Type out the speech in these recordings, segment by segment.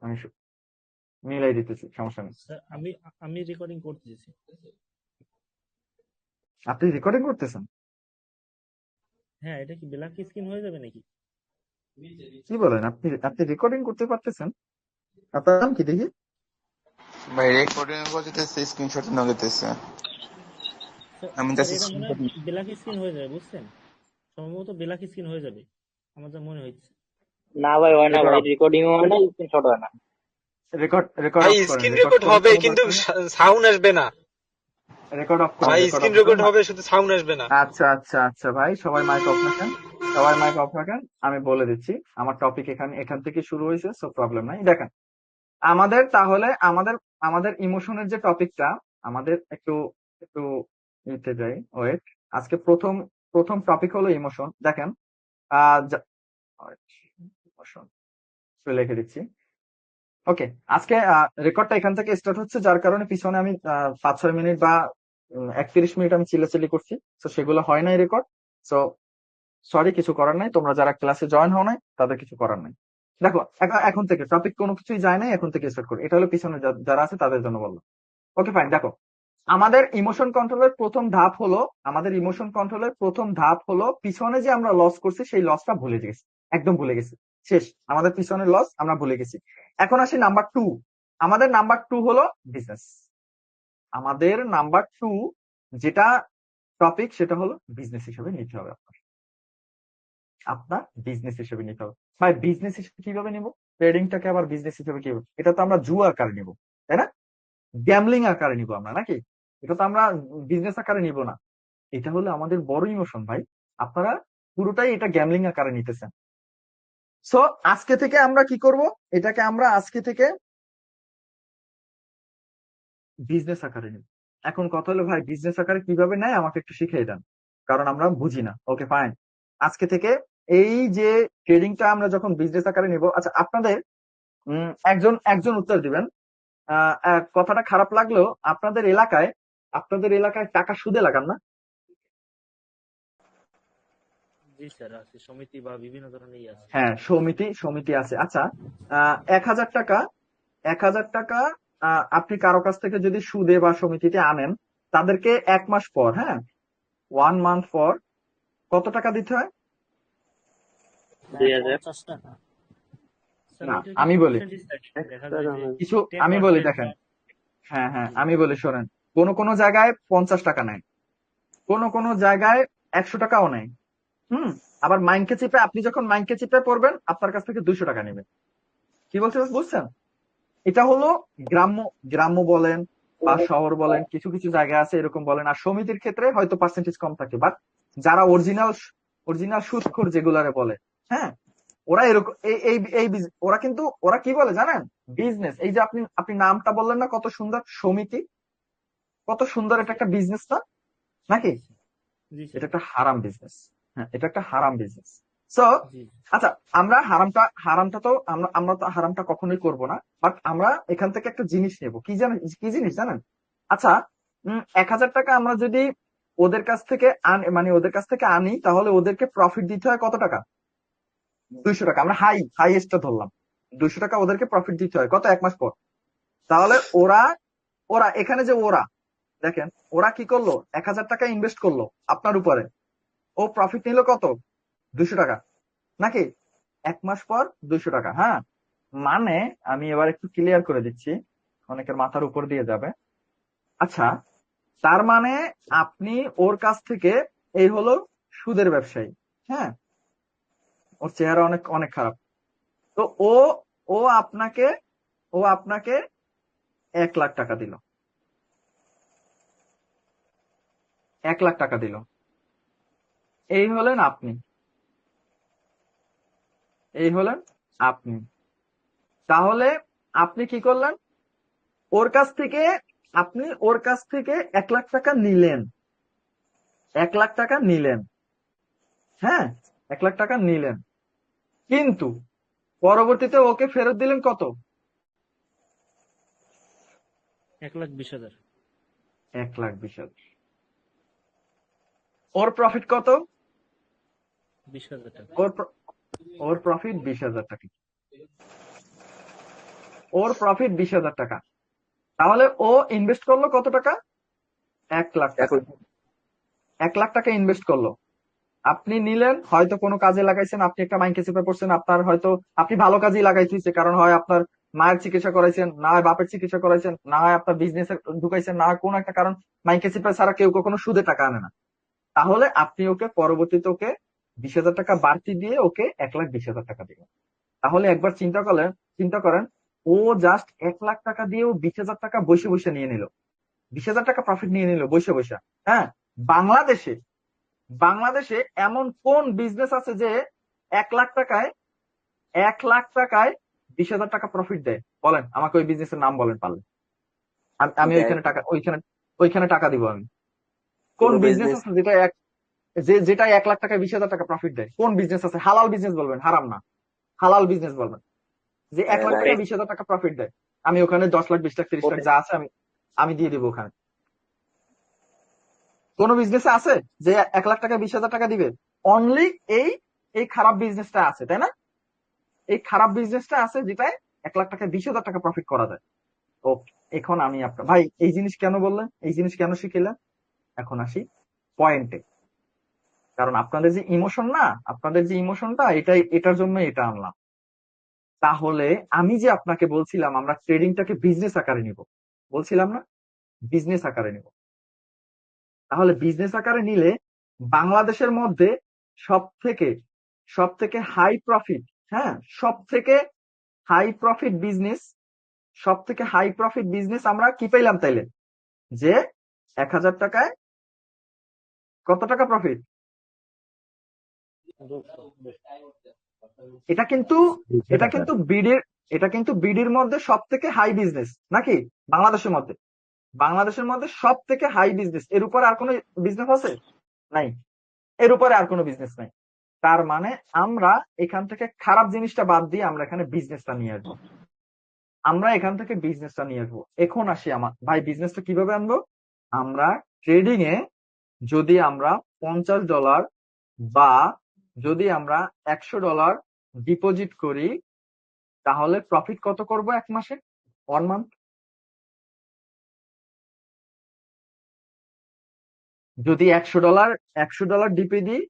আমি মিলাই দিতেছি, সমস্যা নেই। স্যার আমি আমি রেকর্ডিং করতেছি। আপনি রেকর্ডিং করতেছেন? হ্যাঁ, এটা কি ব্ল্যাক স্ক্রিন হয়ে যাবে নাকি? কি বলেন? আপনি আপনি রেকর্ডিং করতে পারতেছেন? আপনার নাম কি দেখি? ভাই রেকর্ডিং করতেছে, স্ক্রিনশট নিয়ে যেতেছে। স্যার আমি স্যার জাস্ট এটা মনে হয় স্ক্রিনশট। ব্ল্যাক স্ক্রিন হয়ে যাবে, বুঝছেন? সম্ভবত ব্ল্যাক স্ক্রিন হয়ে যাবে, আমার যা মনে হচ্ছে। না ভাই, হয় না রেকর্ড ভাই, অফ, রেকর্ডিং হয় না, স্ক্রিনশট হয় না। রেকর্ড ভাই অফ করেন, স্ক্রিন রেকর্ড রেকর্ড করে হবে সমস্যা কিন্তু হলে সাউন্ড আসবে না। রেকর্ড অফ করেন, ভাই রেকর্ড স্ক্রিন অফ করেন। রেকর্ড হবে, শুধু সাউন্ড আসবে না। আচ্ছা আচ্ছা আচ্ছা ভাই, সবাই মাইক অফ রাখেন, সবাই মাইক অফ রাখেন। আমি বলে দিচ্ছি, আমার টপিক এখান থেকে শুরু হয়েছে, সো প্রবলেম নাই। দেখেন, আমাদের তাহলে আমাদের আমাদের ইমোশনের যে টপিকটা, আমাদের একটু একটু নিতে যাই, ওয়েট। আজকে প্রথম প্রথম টপিক হলো ইমোশন। দেখেন, আহ ইমোশন লিখে দিচ্ছি। ওকে, আজকে রেকর্ডটা এখান থেকে স্টার্ট হচ্ছে, যার কারণে পিছনে আমি 5-6 মিনিট বা 31 মিনিট আমি চিল্লাচিল্লি করছি, তো সেগুলো হয় নাই রেকর্ড। সো সরি, কিছু করার নাই। তোমরা যারা ক্লাসে জয়েন হও নাই তাদের কিছু করার নাই। দেখো, এখন থেকে টপিক কোনো কিছুই যায় নাই, এখন থেকে স্টার্ট করি। এটা হলো পিছনে যারা আছে তাদের জন্য বললাম। Okay fine. দেখো, আমাদের ইমোশন কন্ট্রোলের প্রথম ধাপ হলো, পিছনে যে আমরা লস করছি সেই লসটা ভুলে গেছি, একদম ভুলে গেছি। শেষ, আমাদের পিছনের লস আমরা ভুলে গেছি। এখন আসি নাম্বার 2। আমাদের নাম্বার 2 হলো বিজনেস। আমাদের নাম্বার 2 যেটা টপিক, সেটা হলো বিজনেস হিসেবে নিতে হবে। আপনার বিজনেস হিসেবে নিতে হবে। ভাই বিজনেস হিসেবে কিভাবে নিব? ট্রেডিংটাকে আবার বিজনেস হিসেবে কিভাবে? এটা তো আমরা জুয়া আকারে নিব, তাই না? গ্যামলিং আকারে নিব আমরা, নাকি? এটা তো আমরা বিজনেস আকারে নিব না। এটা হলো আমাদের বড় ইমোশন ভাই। আপনারা পুরোটাই এটা গ্যামলিং আকারে নিতেছেন। সো আজকে থেকে আমরা কি করব? এটাকে আমরা আজকে থেকে বিজনেস আকারে নিব। এখন কথা হলো, ভাই বিজনেস আকারে কিভাবে নেয় আমাকে একটু শিখিয়ে দেন, কারণ আমরা বুঝি না। ওকে ফাইন, আজকে থেকে এই যে ট্রেডিংটা আমরা যখন বিজনেস আকারে নিব, আচ্ছা আপনাদের একজন একজন উত্তর দিবেন। কথাটা খারাপ লাগলেও আপনাদের এলাকায় টাকা সুদে লাগান না? জি স্যার, আছে সমিতি বা বিভিন্ন ধরনের আছে। হ্যাঁ, সমিতি সমিতি আছে। আচ্ছা, 1,000 টাকা, 1,000 টাকা আপনি কারো কাছ থেকে যদি সুদে বা সমিতিতে আনেন, তাদেরকে 1 মাস পর, হ্যাঁ, 1 মান্থ পর কত টাকা দিতে হয়? 2000। 50 টাকা। স্যার না, ওইটার আমি কিছু বলি, পার্সেন্টেজ থাকে, দেখা যায় যে কিছু টেন আমি বলি, পার্সেন্ট দেখেন। হ্যাঁ হ্যাঁ, জি আমি বলি, শোনেন। কোন কোন জায়গায় 50 টাকা নেয়, কোন কোন জায়গায় 100 টাকাও নেয়। আবার মাইনকে চিপে, আপনি যখন মাইনকে চিপে পড়বেন, আপনার কাছ থেকে 200 টাকা নেবে। কি বলছে বুঝছেন? এটা হলো গ্রাম্য, গ্রাম্য বলেন বা শহর বলেন, কিছু কিছু জায়গা আছে এরকম বলেন। আর সমিতির ক্ষেত্রে হয়তো পার্সেন্টেজ কম থাকে, বাট যারা অরিজিনাল অরিজিনাল সুদখোর যেগুলারে বলে, হ্যাঁ, ওরা এরকম ওরা কিন্তু ওরা কি বলে জানেন? বিজনেস, এই যে আপনি আপনি নামটা বললেন না, কত সুন্দর সমিতি, কত সুন্দর, এটা একটা বিজনেস না, নাকি? জি এটা স্যার। একটা হারাম বিজনেস। হ্যাঁ, এটা একটা হারাম বিজনেস। সো জি আচ্ছা, আমরা হারামটা তো আমরা তো হারামটা কখনোই করব না, বাট আমরা এখান থেকে একটা জিনিস নেব। কি জিনিস জানেন? আচ্ছা, 1,000 টাকা আমরা যদি ওদের কাছ থেকে আনি, তাহলে ওদেরকে প্রফিট দিতে হয় কত টাকা? 200 টাকা। আমরা হাইয়েস্টটা ধরলাম, 200 টাকা ওদেরকে প্রফিট দিতে হয় কত? 1 মাস পর। তাহলে ওরা ওরা এখানে যে ওরা, দেখেন, ওরা কি করলো? 1,000 টাকা ইনভেস্ট করলো আপনার উপরে, ও প্রফিট নিল কত? 200 টাকা, নাকি? 1 মাস পর 200 টাকা। হ্যাঁ, মানে আমি এবার একটু ক্লিয়ার করে দিচ্ছি, অনেকের মাথার উপর দিয়ে যাবে। আচ্ছা, তার মানে আপনি ওর কাছ থেকে, এই হলো সুদের ব্যবসায়ী, হ্যাঁ, ওর চেহারা অনেক অনেক খারাপ। তো ও ও আপনাকে ও আপনাকে 1,00,000 টাকা দিল, 1,00,000 টাকা দিল। এই হলেন আপনি, এই হলেন আপনি। তাহলে আপনি কি করলেন? ওর কাছ থেকে ওর কাছ থেকে 1,00,000 টাকা নিলেন, 1,00,000 টাকা নিলেন, হ্যাঁ, 1,00,000 টাকা নিলেন। কিন্তু পরবর্তীতে ওকে ফেরত দিলেন কত? 1,20,000। 1,20,000। ওর প্রফিট কত? 20,000 টাকা। ওর ওর প্রফিট 20,000 টাকা। ওর প্রফিট 20,000 টাকা। তাহলে ও ইনভেস্ট করলো কত টাকা? 1,00,000 টাকা। 1,00,000 টাকা ইনভেস্ট করলো। আপনি নিলেন, হয়তো কোনো কাজে লাগাইছেন, আপনি একটা মাইন্ডকে চেপে পড়ছেন, আপনার হয়তো আপনি ভালো কাজেই লাগাইছেন, কারণ হয় আপনার মায়ের চিকিৎসা করাইছেন, না হয় বাপের চিকিৎসা করাইছেন, না হয় আপনার বিজনেসে ঢুকাইছেন, না হয় কোনো একটা কারণ। মাইন্ডকে চেপে ছাড়া কেউ কখনো সুদে টাকা আনে না। তাহলে আপনি ওকে পরবর্তীতে ওকে 20,000 টাকা বাড়তি দিয়ে ওকে 1,20,000 টাকা দিবেন। তাহলে একবার চিন্তা করেন, ও জাস্ট 1,00,000 টাকা দিয়েও 20,000 টাকা বসে বসে নিয়ে নিল, 20,000 টাকা প্রফিট নিয়ে নিল বসে বসে। হ্যাঁ, বাংলাদেশে বাংলাদেশে এমন কোন বিজনেস আছে যে 1,00,000 টাকায় 1,00,000 টাকায় 20,000 টাকা প্রফিট দেয়? বলেন আমাকে, ওই বিজনেসের নাম বলেন পারলে। আমি ওইখানে টাকা দিব আমি। কোন বিজনেস আছে যেটা 1,00,000 টাকায় 20,000 টাকা প্রফিট দেয়? কোন বিজনেস আছে? হালাল বিজনেস বলবেন, হারাম না, হালাল বিজনেস বলবেন, যে 1,00,000 টাকায় 20,000 টাকা প্রফিট দেয়। আমি ওখানে 10 লাখ 20 লাখ 30 লাখ যা আছে আমি দিয়ে দিব ওখানে। কোন বিজনেসে আছে যে 1,00,000 টাকা 20,000 টাকা দিবে? অনলি এই এই খারাপ বিজনেসটা আছে, তাই না? এই খারাপ বিজনেসটা আছে যেটায় 1,00,000 টাকা 20,000 টাকা প্রফিট করা যায়। ও, এখন আমি আপনার ভাই এই জিনিস কেন বললেন, এই জিনিস কেন শিখিলেন? এখন আসি পয়েন্টে। কারণ আপনাদের যে ইমোশন না, আপনাদের যে ইমোশনটা, এটার জন্য এটা আনলাম। তাহলে আমি যে আপনাকে বলছিলাম আমরা ট্রেডিংটাকে বিজনেস আকারে নিব, বলছিলাম না? বিজনেস আকারে নিব। তাহলে বিজনেস আকারে নিলে বাংলাদেশের মধ্যে সব থেকে হাই প্রফিট, হ্যাঁ, সব থেকে হাই প্রফিট বিজনেস আমরা কি পেলাম তাইলে? যে 1,000 টাকায় কত টাকা প্রফিট? এটা কিন্তু এটা কিন্তু বিডির মধ্যে সব থেকে হাই বিজনেস নাকি? বাংলাদেশের মধ্যে সব থেকে হাই বিজনেস। এর উপরে আর কোনো বিজনেস আছে? নাই। এর উপরে আর কোনো বিজনেস নাই। তার মানে আমরা এখান থেকে খারাপ জিনিসটা বাদ দিয়ে আমরা এখানে বিজনেসটা নিয়ে আসবো। এখন আসি আমার ভাই, বিজনেসটা কিভাবে আনবো? আমরা ট্রেডিং এ যদি আমরা $50 বা যদি আমরা $100 ডিপোজিট করি, তাহলে প্রফিট কত করব এক মাসে, 1 মান্থ? যদি $100 ডিপি দিই,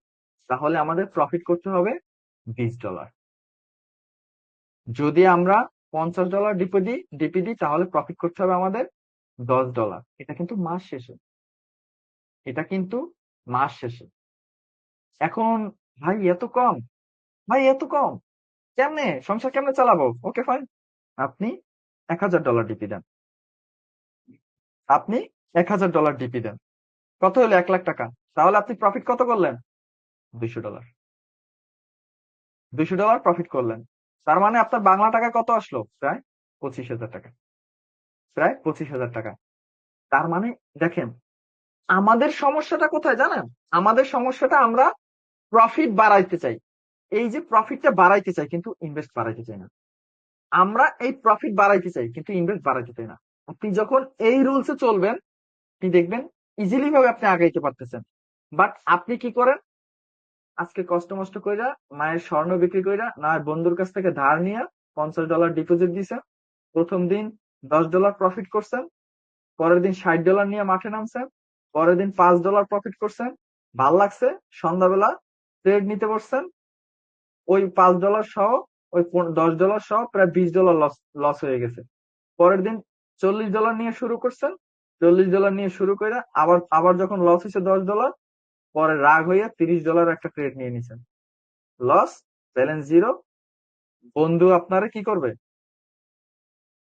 তাহলে আমাদের প্রফিট করতে হবে $20। যদি আমরা $50 ডিপি দিই, তাহলে প্রফিট করতে হবে আমাদের $10। এটা কিন্তু মাস শেষে। এখন ভাই এত কম সংসার কেমনে চালাবো? ওকে ফাইন, আপনি $1,000 ডিপি দেন। কত হলো? 1,00,000 টাকা। তাহলে আপনি প্রফিট কত করলেন? $200। $200 প্রফিট করলেন। তার মানে আপনার বাংলা টাকা কত আসলো? প্রায় 25,000 টাকা। তার মানে দেখেন, আমাদের সমস্যাটা কোথায় জানেন? আমাদের সমস্যাটা আমরা প্রফিট বাড়াইতে চাই। এই যে প্রফিটটা বাড়াইতে চাই, কিন্তু ইনভেস্ট বাড়াইতে চাই না। আমরা এই প্রফিট বাড়াইতে চাই, কিন্তু ইনভেস্ট বাড়াইতে চাই না। আপনি যখন এই রুলসে চলবেন, আপনি দেখবেন ইজিলি ভাবে আপনি আগাইতে পারতেছেন। বাট আপনি কি করেন? আজকে কষ্ট মষ্ট কইরা, মায়ের স্বর্ণ বিক্রি কইরা, না হয় বন্ধুর কাছ থেকে ধার নিয়ে $50 ডিপোজিট দিছেন। প্রথম দিন $10 প্রফিট করছেন, পরের দিন $60 নিয়ে মাঠে নামছেন, পরের দিন $5 প্রফিট করছেন, ভাল লাগছে, সন্ধ্যাবেলা ট্রেড নিতে বসছেন, ওই $5 সহ, ওই $10 সহ প্রায় $20 লস হয়ে গেছে। পরের দিন $40 নিয়ে শুরু করছেন, $40 নিয়ে শুরু করে আবার যখন লস হয়েছে $10, পরে রাগ হয়ে $30 একটা ট্রেড নিয়ে নিছেন। Loss, balance zero. বন্ধু আপনারা কি করবে?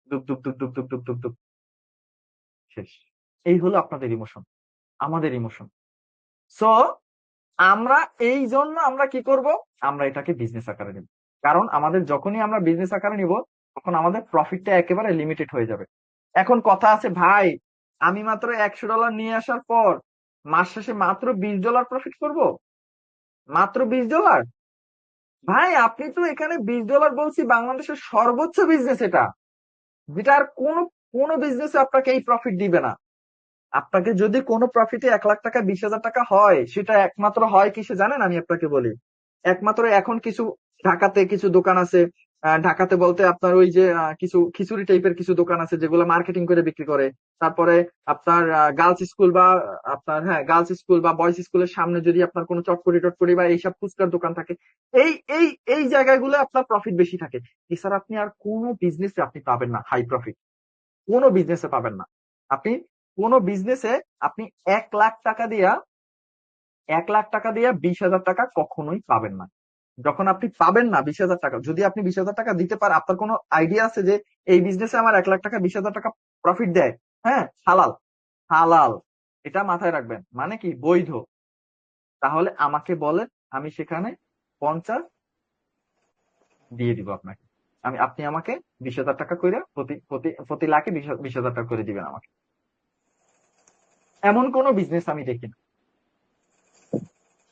দুপ দুপ দুপ দুপ দুপ দুপ দুপ দুপ, শেষ। এই হলো আপনাদের ইমোশন, আমাদের ইমোশন। সো আমরা এই জন্য আমরা কি করব? আমরা এটাকে বিজনেস আকারে নিব। কারণ আমাদের যখনই আমরা বিজনেস আকারে নিব, তখন আমাদের প্রফিটটা একেবারে লিমিটেড হয়ে যাবে। এখন কথা আছে ভাই, আমি মাত্র $100 নিয়ে আসার পর মাস শেষে মাত্র $20 প্রফিট করব? মাত্র $20? ভাই আপনি তো এখানে $20 বলছি বাংলাদেশের সর্বোচ্চ বিজনেস, যেটা আর কোনো বিজনেস আপনাকে এই প্রফিট দিবে না। আপনাকে যদি কোনো প্রফিটে 1,00,000 টাকা 20,000 টাকা হয়, সেটা একমাত্র হয় কিসে জানেন? আমি আপনাকে বলি, একমাত্র এখন কিছু ঢাকাতে কিছু দোকান আছে, ঢাকাতে বলতে আপনার ওই যে কিছু খিচুড়ি টাইপের কিছু দোকান আছে যেগুলো মার্কেটিং করে বিক্রি করে। তারপরে আপনার গার্লস স্কুল বা আপনার গার্লস স্কুল বা বয়েজ স্কুলের সামনে যদি আপনার কোনো চটপটি টটপটি বা এইসব ফুচকার দোকান থাকে, এই এই এই জায়গাগুলো আপনার প্রফিট বেশি থাকে। এছাড়া আপনি আর কোনো বিজনেসে আপনি পাবেন না হাই প্রফিট, কোনো বিজনেসে পাবেন না। আপনি কোনো বিজনেসে আপনি 1 লাখ টাকা দিয়া 1 লাখ টাকা দিয়ে 20,000 টাকা কখনোই পাবেন না। যখন আপনি পাবেন না 20,000 টাকা, যদি আপনি 20,000 টাকা দিতে পারেন, আপনার কোনো আইডিয়া আছে যে এই বিজনেসে আমার 1 লাখ টাকা 20,000 টাকা প্রফিট দেয়? হ্যাঁ, হালাল, হালাল, এটা মাথায় রাখবেন, মানে কি বৈধ। তাহলে আমাকে বলেন, আমি সেখানে 50 দিয়ে দিব আপনাকে। আপনি আমাকে 20,000 টাকা করে প্রতি প্রতি প্রতি লাখে 20,000 টাকা করে দিবেন আমাকে। এমন কোনো বিজনেস আমি দেখি না।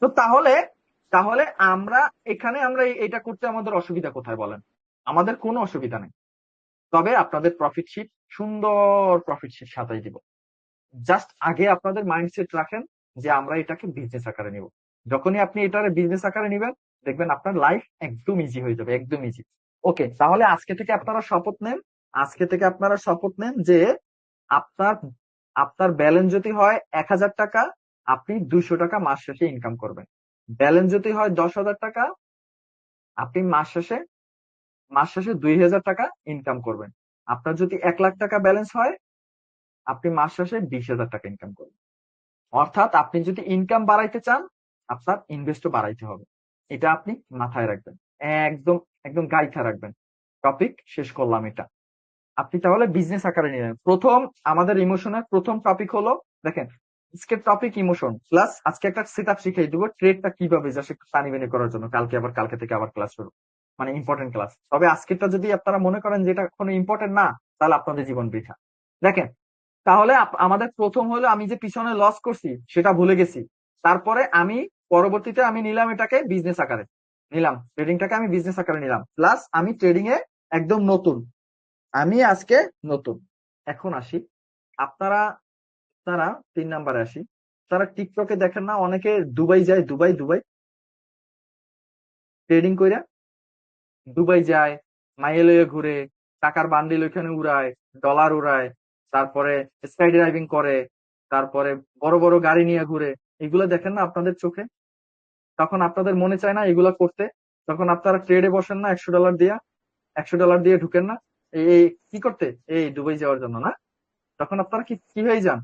তো তাহলে তাহলে আমরা এখানে আমরা এটা করতে আমাদের অসুবিধা কোথায় বলেন? আমাদের কোনো অসুবিধা নেই। তবে আপনাদের প্রফিট শিট, সুন্দর প্রফিট শিট সাজাই দিব। জাস্ট আগে আপনাদের মাইন্ডসেট রাখেন যে আমরা এটাকে বিজনেস আকারে নিব। যখনই আপনি এটারে বিজনেস আকারে নিবেন, দেখবেন আপনার লাইফ একদম ইজি হয়ে যাবে, একদম ইজি। ওকে, তাহলে আজকে থেকে আপনারা শপথ নেন, আজকে থেকে আপনারা শপথ নেন যে আপনার আপনার ব্যালেন্স যদি হয় 1,000 টাকা, আপনি 200 টাকা মাস শেষে ইনকাম করবেন। ব্যালেন্স যদি হয় 10,000 টাকা, আপনি মাস শেষে 2,000 টাকা ইনকাম করবেন। আপনার যদি 1 লাখ টাকা ব্যালেন্স হয়, আপনি মাস শেষে 20,000 টাকা ইনকাম করবেন। অর্থাৎ আপনি যদি ইনকাম বাড়াইতে চান, আপনার ইনভেস্টও বাড়াইতে হবে। এটা আপনি মাথায় রাখবেন, একদম একদম গাইথা রাখবেন। টপিক শেষ করলাম এটা। আপনি তাহলে বিজনেস আকারে নিলেন। প্রথম আমাদের ইমোশনের প্রথম টপিক হলো, দেখেন, আজকের টপিক ইমোশন প্লাস আজকে একটা সেট আপ শিখিয়ে দিব ট্রেডটা কিভাবে জাস্ট একটু টানি বেনি করার জন্য। কালকে থেকে আবার ক্লাস শুরু, মানে ইম্পর্টেন্ট ক্লাস। তবে আজকেরটা যদি আপনারা মনে করেন যে এটা কোনো ইম্পর্টেন্ট না, তাহলে আপনাদের জীবন বৃথা। দেখেন, তাহলে আমাদের প্রথম হলো আমি যে পিছনে লস করছি সেটা ভুলে গেছি। তারপরে আমি পরবর্তীতে আমি নিলাম এটাকে বিজনেস আকারে, নিলাম ট্রেডিংটাকে আমি বিজনেস আকারে নিলাম, প্লাস আমি ট্রেডিং এ একদম নতুন, আমি আজকে নতুন। এখন আসি, আপনারা আপনারা 3 নাম্বারে আসি। তারা টিকটকে দেখেন না অনেকে দুবাই যায়, দুবাই দুবাই ট্রেডিং কইরা দুবাই যায়, মাইল হয়ে ঘুরে, টাকার বান্ডিল ওইখানে উড়ায়, ডলার উড়ায়, তারপরে স্কাই ড্রাইভিং করে, তারপরে বড় বড় গাড়ি নিয়ে ঘুরে। এগুলো দেখেন না আপনাদের চোখে? তখন আপনাদের মনে চায় না এগুলা করতে? তখন আপনারা ট্রেডে বসেন না 100 ডলার দিয়া, 100 ডলার দিয়ে ঢুকেন না এই কি করতে, এই দুবাই যাওয়ার জন্য না? তখন আপনারা কি কি হয়ে যান?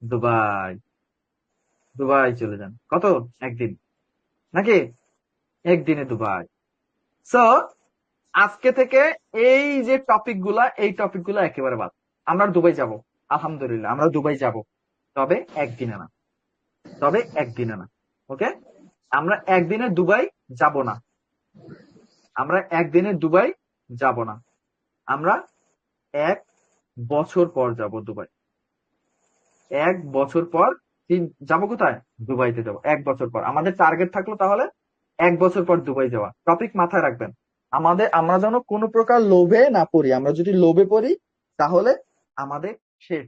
দুবাই, দুবাই চলে যান। কত? একদিন, নাকি? একদিনে দুবাই। সো আজকে থেকে এই টপিক গুলা একেবারে বাদ। আমরা দুবাই যাব, আলহামদুলিল্লাহ আমরা দুবাই যাব, তবে একদিনে না, তবে একদিনে না। ওকে, আমরা একদিনে দুবাই যাব না, আমরা একদিনে দুবাই যাব না, আমরা 1 বছর পর যাব দুবাই। 1 বছর পর যাবো কোথায়? দুবাইতে যাব 1 বছর পর। আমাদের টার্গেট থাকলো তাহলে 1 বছর পর দুবাই যাওয়া। টপিক মাথায় রাখবেন। আমরা যেন কোনো প্রকার লোভে না পড়ি। আমরা যদি লোভে পড়ি তাহলে আমাদের শেষ।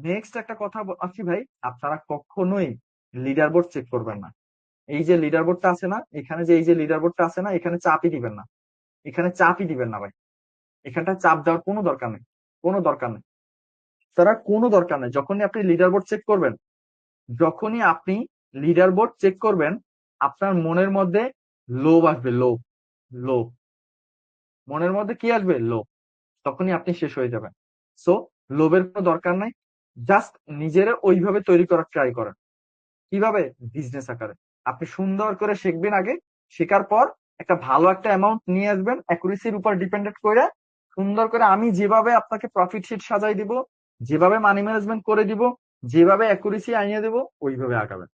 নেক্সট একটা কথা আছি ভাই, আপনারা কখনোই লিডার বোর্ড চেক করবেন না। এই যে লিডার বোর্ডটা আছে না এখানে, যে এই যে লিডার বোর্ডটা আছে না, এখানে চাপই দিবেন না, এখানে চাপই দিবেন না ভাই। এখানটা চাপ দেওয়ার কোনো দরকার নেই, কোনো দরকার নেই, তারা কোনো দরকার নেই। যখনই আপনি লিডার বোর্ড চেক করবেন, যখনই আপনি লিডার বোর্ড চেক করবেন, আপনার মনের মধ্যে লোভ আসবে, লোভ, লোভ, মনের মধ্যে কি আসবে? লোভ। তখনই আপনি শেষ হয়ে যাবেন। সো লোভের কোনো দরকার নাই, জাস্ট নিজের ওইভাবে তৈরি করার ট্রাই করেন। কিভাবে? বিজনেস আকারে। আপনি সুন্দর করে শিখবেন আগে, শেখার পর একটা ভালো একটা অ্যামাউন্ট নিয়ে আসবেন, অ্যাকুরেসির উপর ডিপেন্ডেন্ট করে সুন্দর করে আমি যেভাবে আপনাকে প্রফিট শিট সাজাই দিব, যেভাবে মানি ম্যানেজমেন্ট করে দিব, যেভাবে অ্যাকুরেসি আনিয়ে দেবো, ওইভাবে আগাবেন।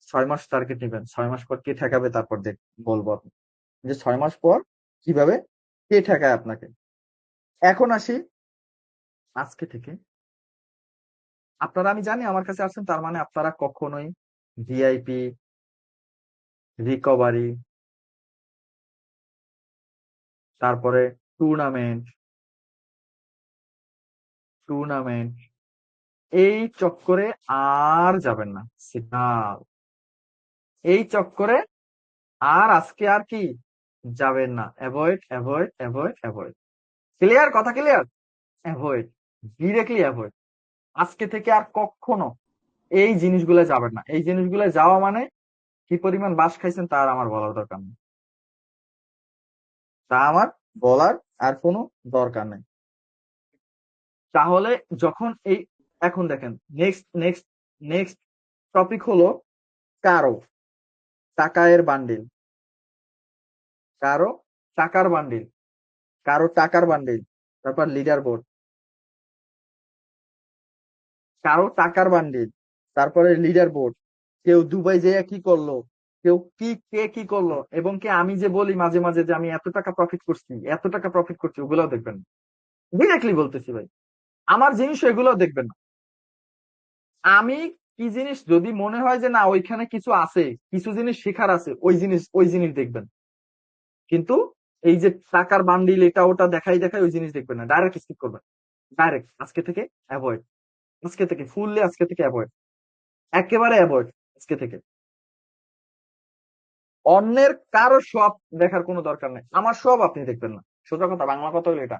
6 মাস টার্গেট নিবেন, 6 মাস পর কে ঠেকাবে তারপর বলবো আপনি যে 6 মাস পর কিভাবে কে ঠেকায় আপনাকে। এখন আসি, আজকে থেকে আপনারা, আমি জানি আমার কাছে আসছেন, তার মানে আপনারা কখনোই ভিআইপি, রিকভারি, তারপরে টুর্নামেন্ট টুর্নামেন্ট এই চক্করে আর যাবেন না। সিগনাল, এই চক্করে আর আজকে আর কি যাবেন না। Avoid, avoid, avoid, avoid. Clear? কথা ক্লিয়ার? Avoid, directly avoid. আজকে থেকে আর কখনো এই জিনিসগুলো যাবেন না। এই জিনিসগুলো যাওয়া মানে কি পরিমাণ বাস খাইছেন তা আর আমার বলার দরকার নেই। তা আমার বলার আর কোনো দরকার নেই। তাহলে যখন এই এখন দেখেন, নেক্সট নেক্সট নেক্সট টপিক হলো কারো টাকার বান্ডিল, কারো টাকার বান্ডিল, কারো টাকার বান্ডিল, তারপর লিডার বোর্ড, কারো টাকার বান্ডিল, তারপরে লিডার বোর্ড, কেউ দুবাই যেয়ে কি করলো, কেউ কে কি করলো, এবং কি আমি যে বলি মাঝে মাঝে যে আমি এত টাকা প্রফিট করছি, এত টাকা প্রফিট করছি, ওগুলাও দেখবেন না। ডিরেক্টলি বলতেছি ভাই, আমার জিনিস এগুলো দেখবেন না। আমি কি জিনিস যদি মনে হয় যে না ওইখানে কিছু আছে, কিছু জিনিস শেখার আছে, ওই জিনিস দেখবেন। কিন্তু এই যে টাকার বান্ডিল এটা ওটা দেখাই দেখাই ওই জিনিস দেখবেন না, ডাইরেক্ট স্কিপ করবেন। ডাইরেক্ট আজকে থেকে অ্যাভয়েড, আজকে থেকে ফুললি, আজকে থেকে অ্যাভয়েড, একেবারে অ্যাভয়েড আজকে থেকে। অন্যের কারো সব দেখার কোনো দরকার নেই, আমার সব আপনি দেখবেন না। সোজা কথা, বাংলা কথা হলো এটা,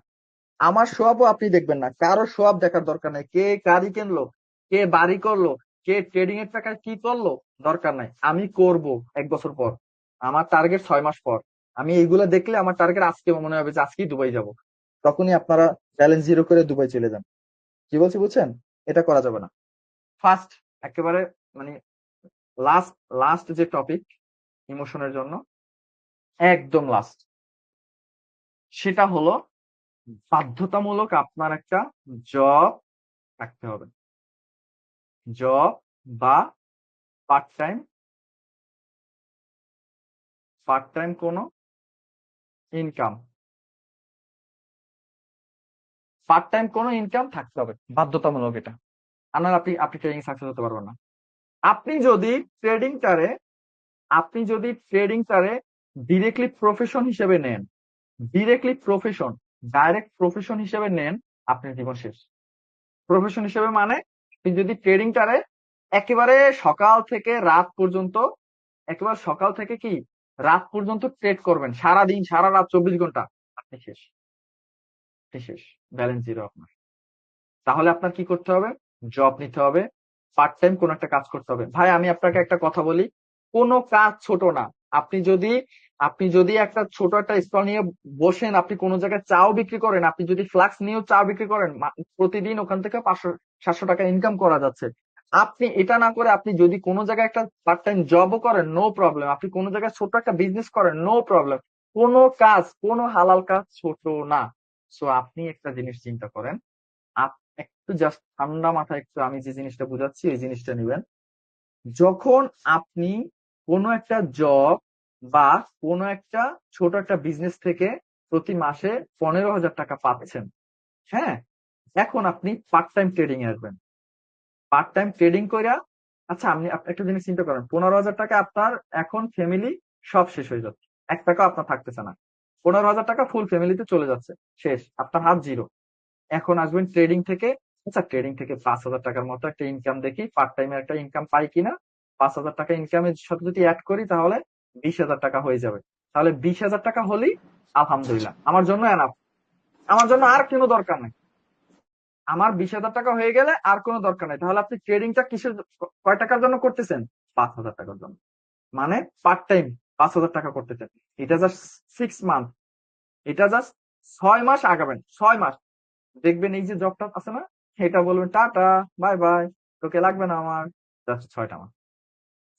আমার সবও আপনি দেখবেন না, কারো সব দেখার দরকার নেই। কে গাড়ি কিনলো, কে বাড়ি করলো, কে ট্রেডিং এর টাকায় কি করলো, দরকার নাই। আমি করব 1 বছর পর, আমার টার্গেট 6 মাস পর। আমি এইগুলা দেখলে আমার টার্গেট আজকে মনে হবে যে আজকেই দুবাই যাব, তখনই আপনারা ব্যালেন্স জিরো করে দুবাই চলে যান। কি বলছি বুঝছেন? এটা করা যাবে না। ফার্স্ট, একেবারে মানে লাস্ট, লাস্ট যে টপিক ইমোশনের জন্য, একদম লাস্ট, সেটা হলো বাধ্যতামূলক আপনার একটা জব থাকতে হবে। জব বা পার্ট টাইম, পার্ট টাইম কোনো ইনকাম, পার্ট টাইম কোনো ইনকাম থাকতে হবে, বাধ্যতামূলক এটা। আর আপনি আপনি ট্রেডিং সাকসেস হতে পারবেন না। আপনি যদি ট্রেডিংটারে, আপনি যদি ট্রেডিংটারে ডিরেক্টলি প্রফেশন হিসেবে নেন, ডিরেক্টলি প্রফেশন, ডাইরেক্ট প্রফেশন হিসেবে নেন, আপনার জীবন শেষ। প্রফেশন হিসেবে মানে আপনি যদি ট্রেডিংটারে একেবারে সকাল থেকে রাত পর্যন্ত, একেবারে সকাল থেকে কি রাত পর্যন্ত ট্রেড করবেন, সারা দিন সারা রাত 24 ঘন্টা, আপনি শেষ, আপনি শেষ, ব্যালেন্স জিরো আপনার। তাহলে আপনার কি করতে হবে? জব নিতে হবে, পার্ট টাইম কোন একটা কাজ করতে হবে। ভাই আমি আপনাকে একটা কথা বলি, কোনো কাজ ছোট না। আপনি যদি, আপনি যদি একটা ছোট একটা স্টল নিয়ে বসেন, আপনি কোন জায়গায় চাও বিক্রি করেন, আপনি যদি ফ্লাক্স নিয়েও চা বিক্রি করেন, প্রতিদিন ওখান থেকে 500-700 টাকা ইনকাম করা যাচ্ছে। আপনি এটা না করে আপনি যদি কোনো জায়গায় একটা পার্ট টাইম জবও করেন, নো প্রবলেম। আপনি কোনো জায়গায় ছোট একটা বিজনেস করেন, নো প্রবলেম। কোনো কাজ, কোনো হালাল কাজ ছোট না। সো আপনি একটা জিনিস চিন্তা করেন, একটু জাস্ট ঠান্ডা মাথায় একটু আমি যে জিনিসটা বুঝাচ্ছি এই জিনিসটা নিবেন। যখন আপনি কোনো একটা জব বা কোনো একটা ছোট একটা বিজনেস থেকে প্রতি মাসে 15,000 টাকা পাচ্ছেন, হ্যাঁ, এখন আপনি পার্ট টাইম ট্রেডিং এ আসবেন। পার্ট টাইম ট্রেডিং কইরা, আচ্ছা আপনি একটা জিনিস চিন্তা করেন, 15,000 টাকা আপনার এখন ফ্যামিলি সব শেষ হয়ে যাচ্ছে, 1 টাকা আপনার থাকতেছে না, 15,000 টাকা ফুল ফ্যামিলিতে চলে যাচ্ছে, শেষ, আপনার হাত জিরো। এখন আসবেন ট্রেডিং থেকে, আচ্ছা ট্রেডিং থেকে 5,000 টাকার মতো একটা ইনকাম দেখি, পার্ট টাইমের একটা ইনকাম পাই কিনা। 5,000 টাকা ইনকামের সাথে যদি অ্যাড করি তাহলে 20,000 টাকা হয়ে যাবে। তাহলে 20,000 টাকা হলেই আলহামদুলিল্লাহ, আমার জন্য এনাফ, আমার জন্য আর কোনো দরকার নেই। আমার 20,000 টাকা হয়ে গেলে আর কোনো দরকার নেই। তাহলে আপনি ট্রেডিংটা কিসের, কয় টাকার জন্য করতেছেন? 5,000 টাকার জন্য। মানে পার্ট টাইম 5,000 টাকা করতেছেন। এটা জাস্ট 6 মান্থ, এটা জাস্ট 6 মাস আগাবেন, 6 মাস দেখবেন এই যে জবটা আছে না, এটা বলবেন টাটা, বাই বাই, তোকে লাগবে না আমার। জাস্ট 6টা মাস,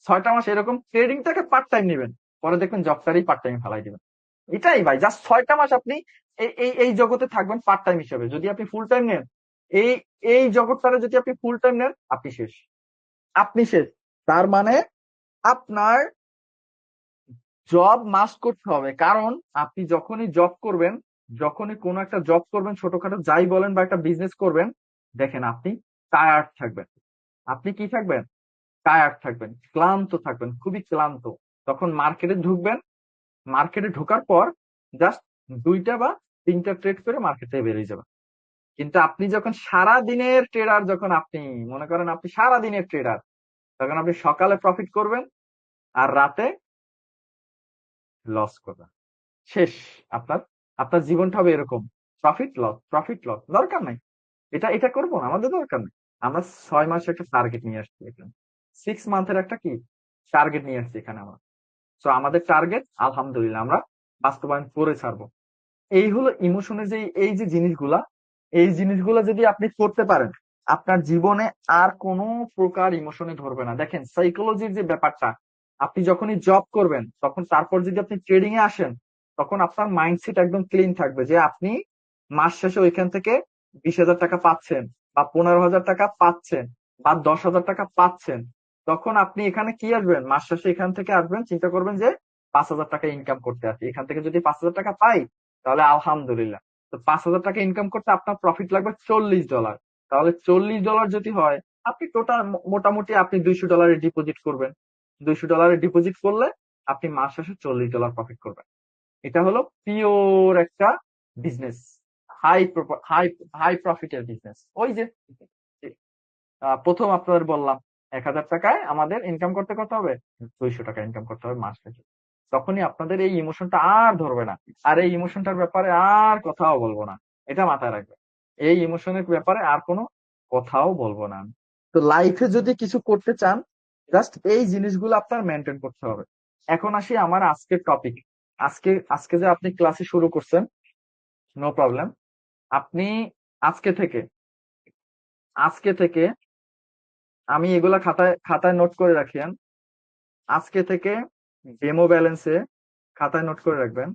6টা মাস এরকম ট্রেডিংটাকে পার্ট টাইম নেবেন, পরে দেখবেন জবটারই পার্ট টাইম ফেলাই দিবেন। এটাই ভাই, জাস্ট 6টা মাস আপনি এই এই এই জগতে থাকবেন পার্ট টাইম হিসেবে। যদি আপনি ফুল টাইম নেন, এই এই জগৎটারে যদি আপনি ফুল টাইম নেন, আপনি শেষ, আপনি শেষ। তার মানে আপনার জব মাস্ট করতে হবে, কারণ আপনি যখনই জব করবেন, যখনই কোনো একটা জব করবেন, ছোটখাটো যাই বলেন বা একটা বিজনেস করবেন, দেখেন আপনি টায়ার্ড থাকবেন। আপনি কি থাকবেন? টায়ার্ড থাকবেন, ক্লান্ত থাকবেন, খুবই ক্লান্ত। তখন মার্কেটে ঢুকবেন, মার্কেটে ঢোকার পর জাস্ট 2টা বা 3টা ট্রেড করে মার্কেটে বেরিয়ে যাবেন। কিন্তু আপনি যখন সারা দিনের ট্রেডার, যখন আপনি মনে করেন আপনি সারা দিনের ট্রেডার, তখন আপনি সকালে প্রফিট করবেন আর রাতে লস করবেন। শেষ। আপনার আপনার জীবনটা হবে এরকম, প্রফিট লস, দরকার নাই। এটা এটা করবো না, আমাদের দরকার নেই। আমরা 6 মাসের একটা টার্গেট নিয়ে আসছি এখানে, 6 মান্থের একটা কি টার্গেট নিয়ে আসছি এখানে আমরা। তো আমাদের টার্গেট আলহামদুলিল্লাহ আমরা বাস্তবায়ন করে ছাড়বো। এই হলো ইমোশনের যে এই যে জিনিসগুলা, এই জিনিসগুলা যদি আপনি করতে পারেন, আপনার জীবনে আর কোনো প্রকার ইমোশনে ধরবে না। দেখেন সাইকোলজির যে ব্যাপারটা, আপনি যখনই জব করবেন তখন তারপর যদি আপনি ট্রেডিং এ আসেন, তখন আপনার মাইন্ডসেট একদম ক্লিন থাকবে যে আপনি মাস শেষে ওইখান থেকে 20,000 টাকা পাচ্ছেন, বা 15,000 টাকা পাচ্ছেন, বা 10,000 টাকা পাচ্ছেন। তখন আপনি এখানে কি আসবেন, মাস শেষে এখান থেকে আসবেন, চিন্তা করবেন যে 5,000 টাকা ইনকাম করতে আসি, এখান থেকে যদি 5,000 টাকা পাই তাহলে আলহামদুলিল্লাহ। তো 5,000 টাকা ইনকাম করতে আপনার প্রফিট লাগবে $40। তাহলে $40 যদি হয়, আপনি টোটাল মোটামুটি আপনি $200 ডিপোজিট করবেন। $200 ডিপোজিট করলে আপনি মাস শেষে $40 প্রফিট করবেন। এটা হলো পিওর একটা বিজনেস, হাই হাই হাই প্রফিটের বিজনেস। ওই যে প্রথম আপনাদের বললাম 1,000 টাকায় আমাদের ইনকাম করতে কত হবে, 200 টাকা ইনকাম করতে হবে মাস শেষে। তখনই আপনাদের এই ইমোশনটা আর ধরবে না, আর এই ইমোশনটার ব্যাপারে আর কথাও বলবো না। এটা মাথায় রাখবে, এই ইমোশনের ব্যাপারে আর কোনো কথাও বলবো না আমি। তো লাইফে যদি কিছু করতে চান, জাস্ট এই জিনিসগুলো আপনার মেনটেন করতে হবে। এখন আসি আমার আজকের টপিক। আজকে আজকে যে আপনি ক্লাসে শুরু করছেন, নো প্রবলেম। আপনি আজকে থেকে আজকে থেকে আমি এগুলা খাতায় খাতায় নোট করে রাখিয়েন। আজকে থেকে ডেমো ব্যালেন্সে, খাতায় নোট করে রাখবেন,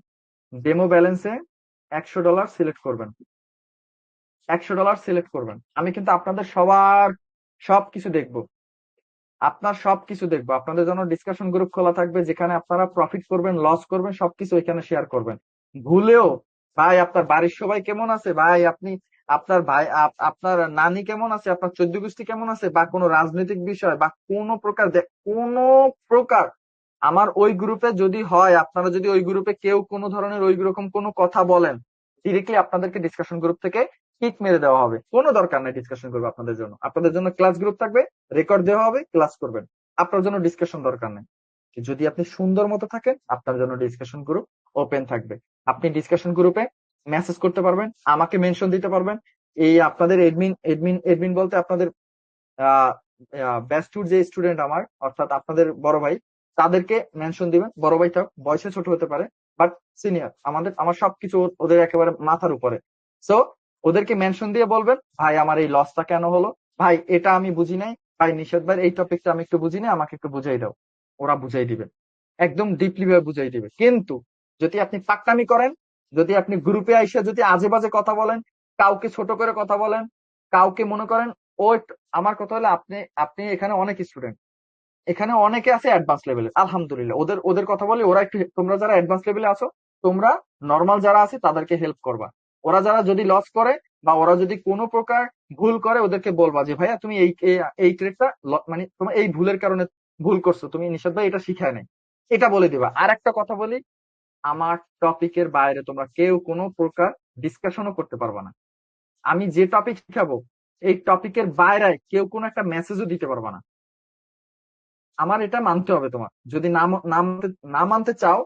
ডেমো ব্যালেন্সে $100 সিলেক্ট করবেন। $100 সিলেক্ট করবেন। আমি কিন্তু আপনাদের সবার সবকিছু দেখবো, আপনার সবকিছু দেখবো। আপনাদের জন্য ডিসকাশন গ্রুপ খোলা থাকবে, যেখানে আপনারা প্রফিট করবেন, লস করবেন, সবকিছু এখানে শেয়ার করবেন। ভুলেও ভাই আপনার বাড়ির সবাই কেমন আছে, ভাই আপনি আপনার ভাই আপনার নানি কেমন আছে, আপনার চৌদ্দ গোষ্ঠী কেমন আছে, বা কোনো রাজনৈতিক বিষয় বা কোনো প্রকার কোনো প্রকার আমার ওই গ্রুপে যদি হয়, আপনারা যদি ওই গ্রুপে কেউ কোনো ধরনের ওই রকম কোনো কথা বলেন, ডিরেক্টলি আপনাদেরকে ডিসকাশন গ্রুপ থেকে কিক মেরে দেওয়া হবে। কোনো দরকার নাই ডিসকাশন গ্রুপ আপনাদের জন্য। আপনাদের জন্য ক্লাস গ্রুপ থাকবে, রেকর্ড দেওয়া হবে, ক্লাস করবেন। আপনার জন্য ডিসকাশন দরকার নেই। যদি আপনি সুন্দর মতো থাকেন, আপনার জন্য ডিসকাশন গ্রুপ ওপেন থাকবে। আপনি ডিসকাশন গ্রুপে মেসেজ করতে পারবেন, আমাকে মেনশন দিতে পারবেন। এই আপনাদের এডমিন এডমিন এডমিন বলতে আপনাদের ব্যাচটুর যে স্টুডেন্ট আমার, অর্থাৎ আপনাদের বড় ভাই, তাদেরকে মেনশন দিবেন। বড় ভাই থাক, বয়সে ছোট হতে পারে, বাট সিনিয়র। আমার সবকিছু ওদের একেবারে মাথার উপরে। সো ওদেরকে মেনশন দিয়ে বলবেন, ভাই আমার এই লসটা কেন হলো, ভাই এটা আমি বুঝি নাই, ভাই নিষেধ ভাই এই টপিকটা আমি একটু বুঝি নাই, আমাকে একটু বুঝাই দাও। ওরা বুঝাই দিবে, একদম ডিপলি ভাবে বুঝাই দিবে। কিন্তু যদি আপনি পাকনামি করেন, যদি আপনি গ্রুপে আইসা যদি আজে বাজে কথা বলেন, কাউকে ছোট করে কথা বলেন, কাউকে মনে করেন ও আমার কথা হলো, আপনি আপনি এখানে অনেক স্টুডেন্ট, এখানে অনেকে আছে অ্যাডভান্স লেভেলে, আলহামদুলিল্লাহ। ওদের ওদের কথা বলি, ওরা একটু, তোমরা যারা অ্যাডভান্স লেভেলে আছো, তোমরা নর্মাল যারা আছে তাদেরকে হেল্প করবা। ওরা যারা যদি লস করে বা ওরা যদি কোনো প্রকার ভুল করে, ওদেরকে বলবা যে ভাইয়া তুমি এই ট্রেডটা মানে তোমার এই ভুলের কারণে ভুল করছো, তুমি নিষাদ ভাই এটা শিখায় নাই, এটা বলে দিবা। আর একটা কথা বলি, আমার টপিকের বাইরে তোমরা কেউ কোনো প্রকার ডিসকাশনও করতে পারবা না। আমি যে টপিক শিখাবো, এই টপিকের বাইরে কেউ কোনো একটা মেসেজও দিতে পারবা না। আমার এটা মানতে হবে তোমার। যদি না মানতে চাও,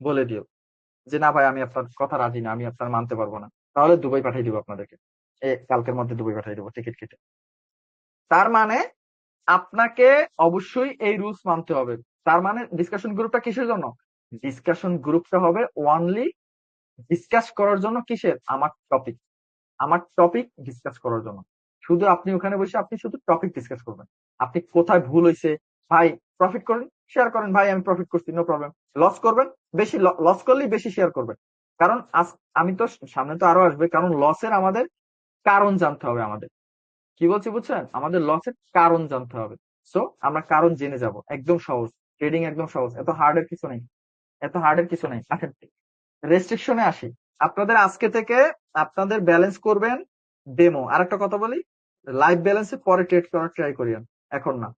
বলে দিও যে না ভাই আমি আপনার কথা রাজি না, আমি আপনার মানতে পারবো না। তাহলে দুবাই পাঠিয়ে দিব আপনাদেরকে, কালকের মধ্যে দুবাই পাঠিয়ে দেবো টিকিট কেটে। তার মানে আপনাকে অবশ্যই এই রুলস মানতে হবে। তার মানে ডিসকাশন গ্রুপটা কিসের জন্য, ডিসকাশন গ্রুপটা হবে ওনলি ডিসকাস করার জন্য। কিসের, আমার টপিক ডিসকাস করার জন্য। শুধু আপনি ওখানে বসে আপনি শুধু টপিক ডিসকাস করবেন। আপনি কোথায় ভুল হয়েছে, ভাই প্রফিট করেন, শেয়ার করেন, ভাই আমি প্রফিট করছি, নো প্রবলেম। লস করবেন, বেশি লস করলেই বেশি শেয়ার করবেন। কারণ আমি তো সামনে তো আরো আসবে, কারণ লসের আমাদের কারণ জানতে হবে আমাদের। কি বলছি বুঝছেন, আমাদের লসের কারণ জানতে হবে। সো আমরা কারণ জেনে যাব, একদম সহজ। ট্রেডিং একদম সহজ, এত হার্ড এর কিছু নেই, এত হার্ড এর কিছু নেই। আচ্ছা, রেস্ট্রিকশনে আসি। আপনাদের আজকে থেকে আপনাদের ব্যালেন্স করবেন ডেমো। আর একটা কথা বলি, লাইভ ব্যালেন্সে পরে ট্রেড করার ট্রাই করিয়েন, এখন না,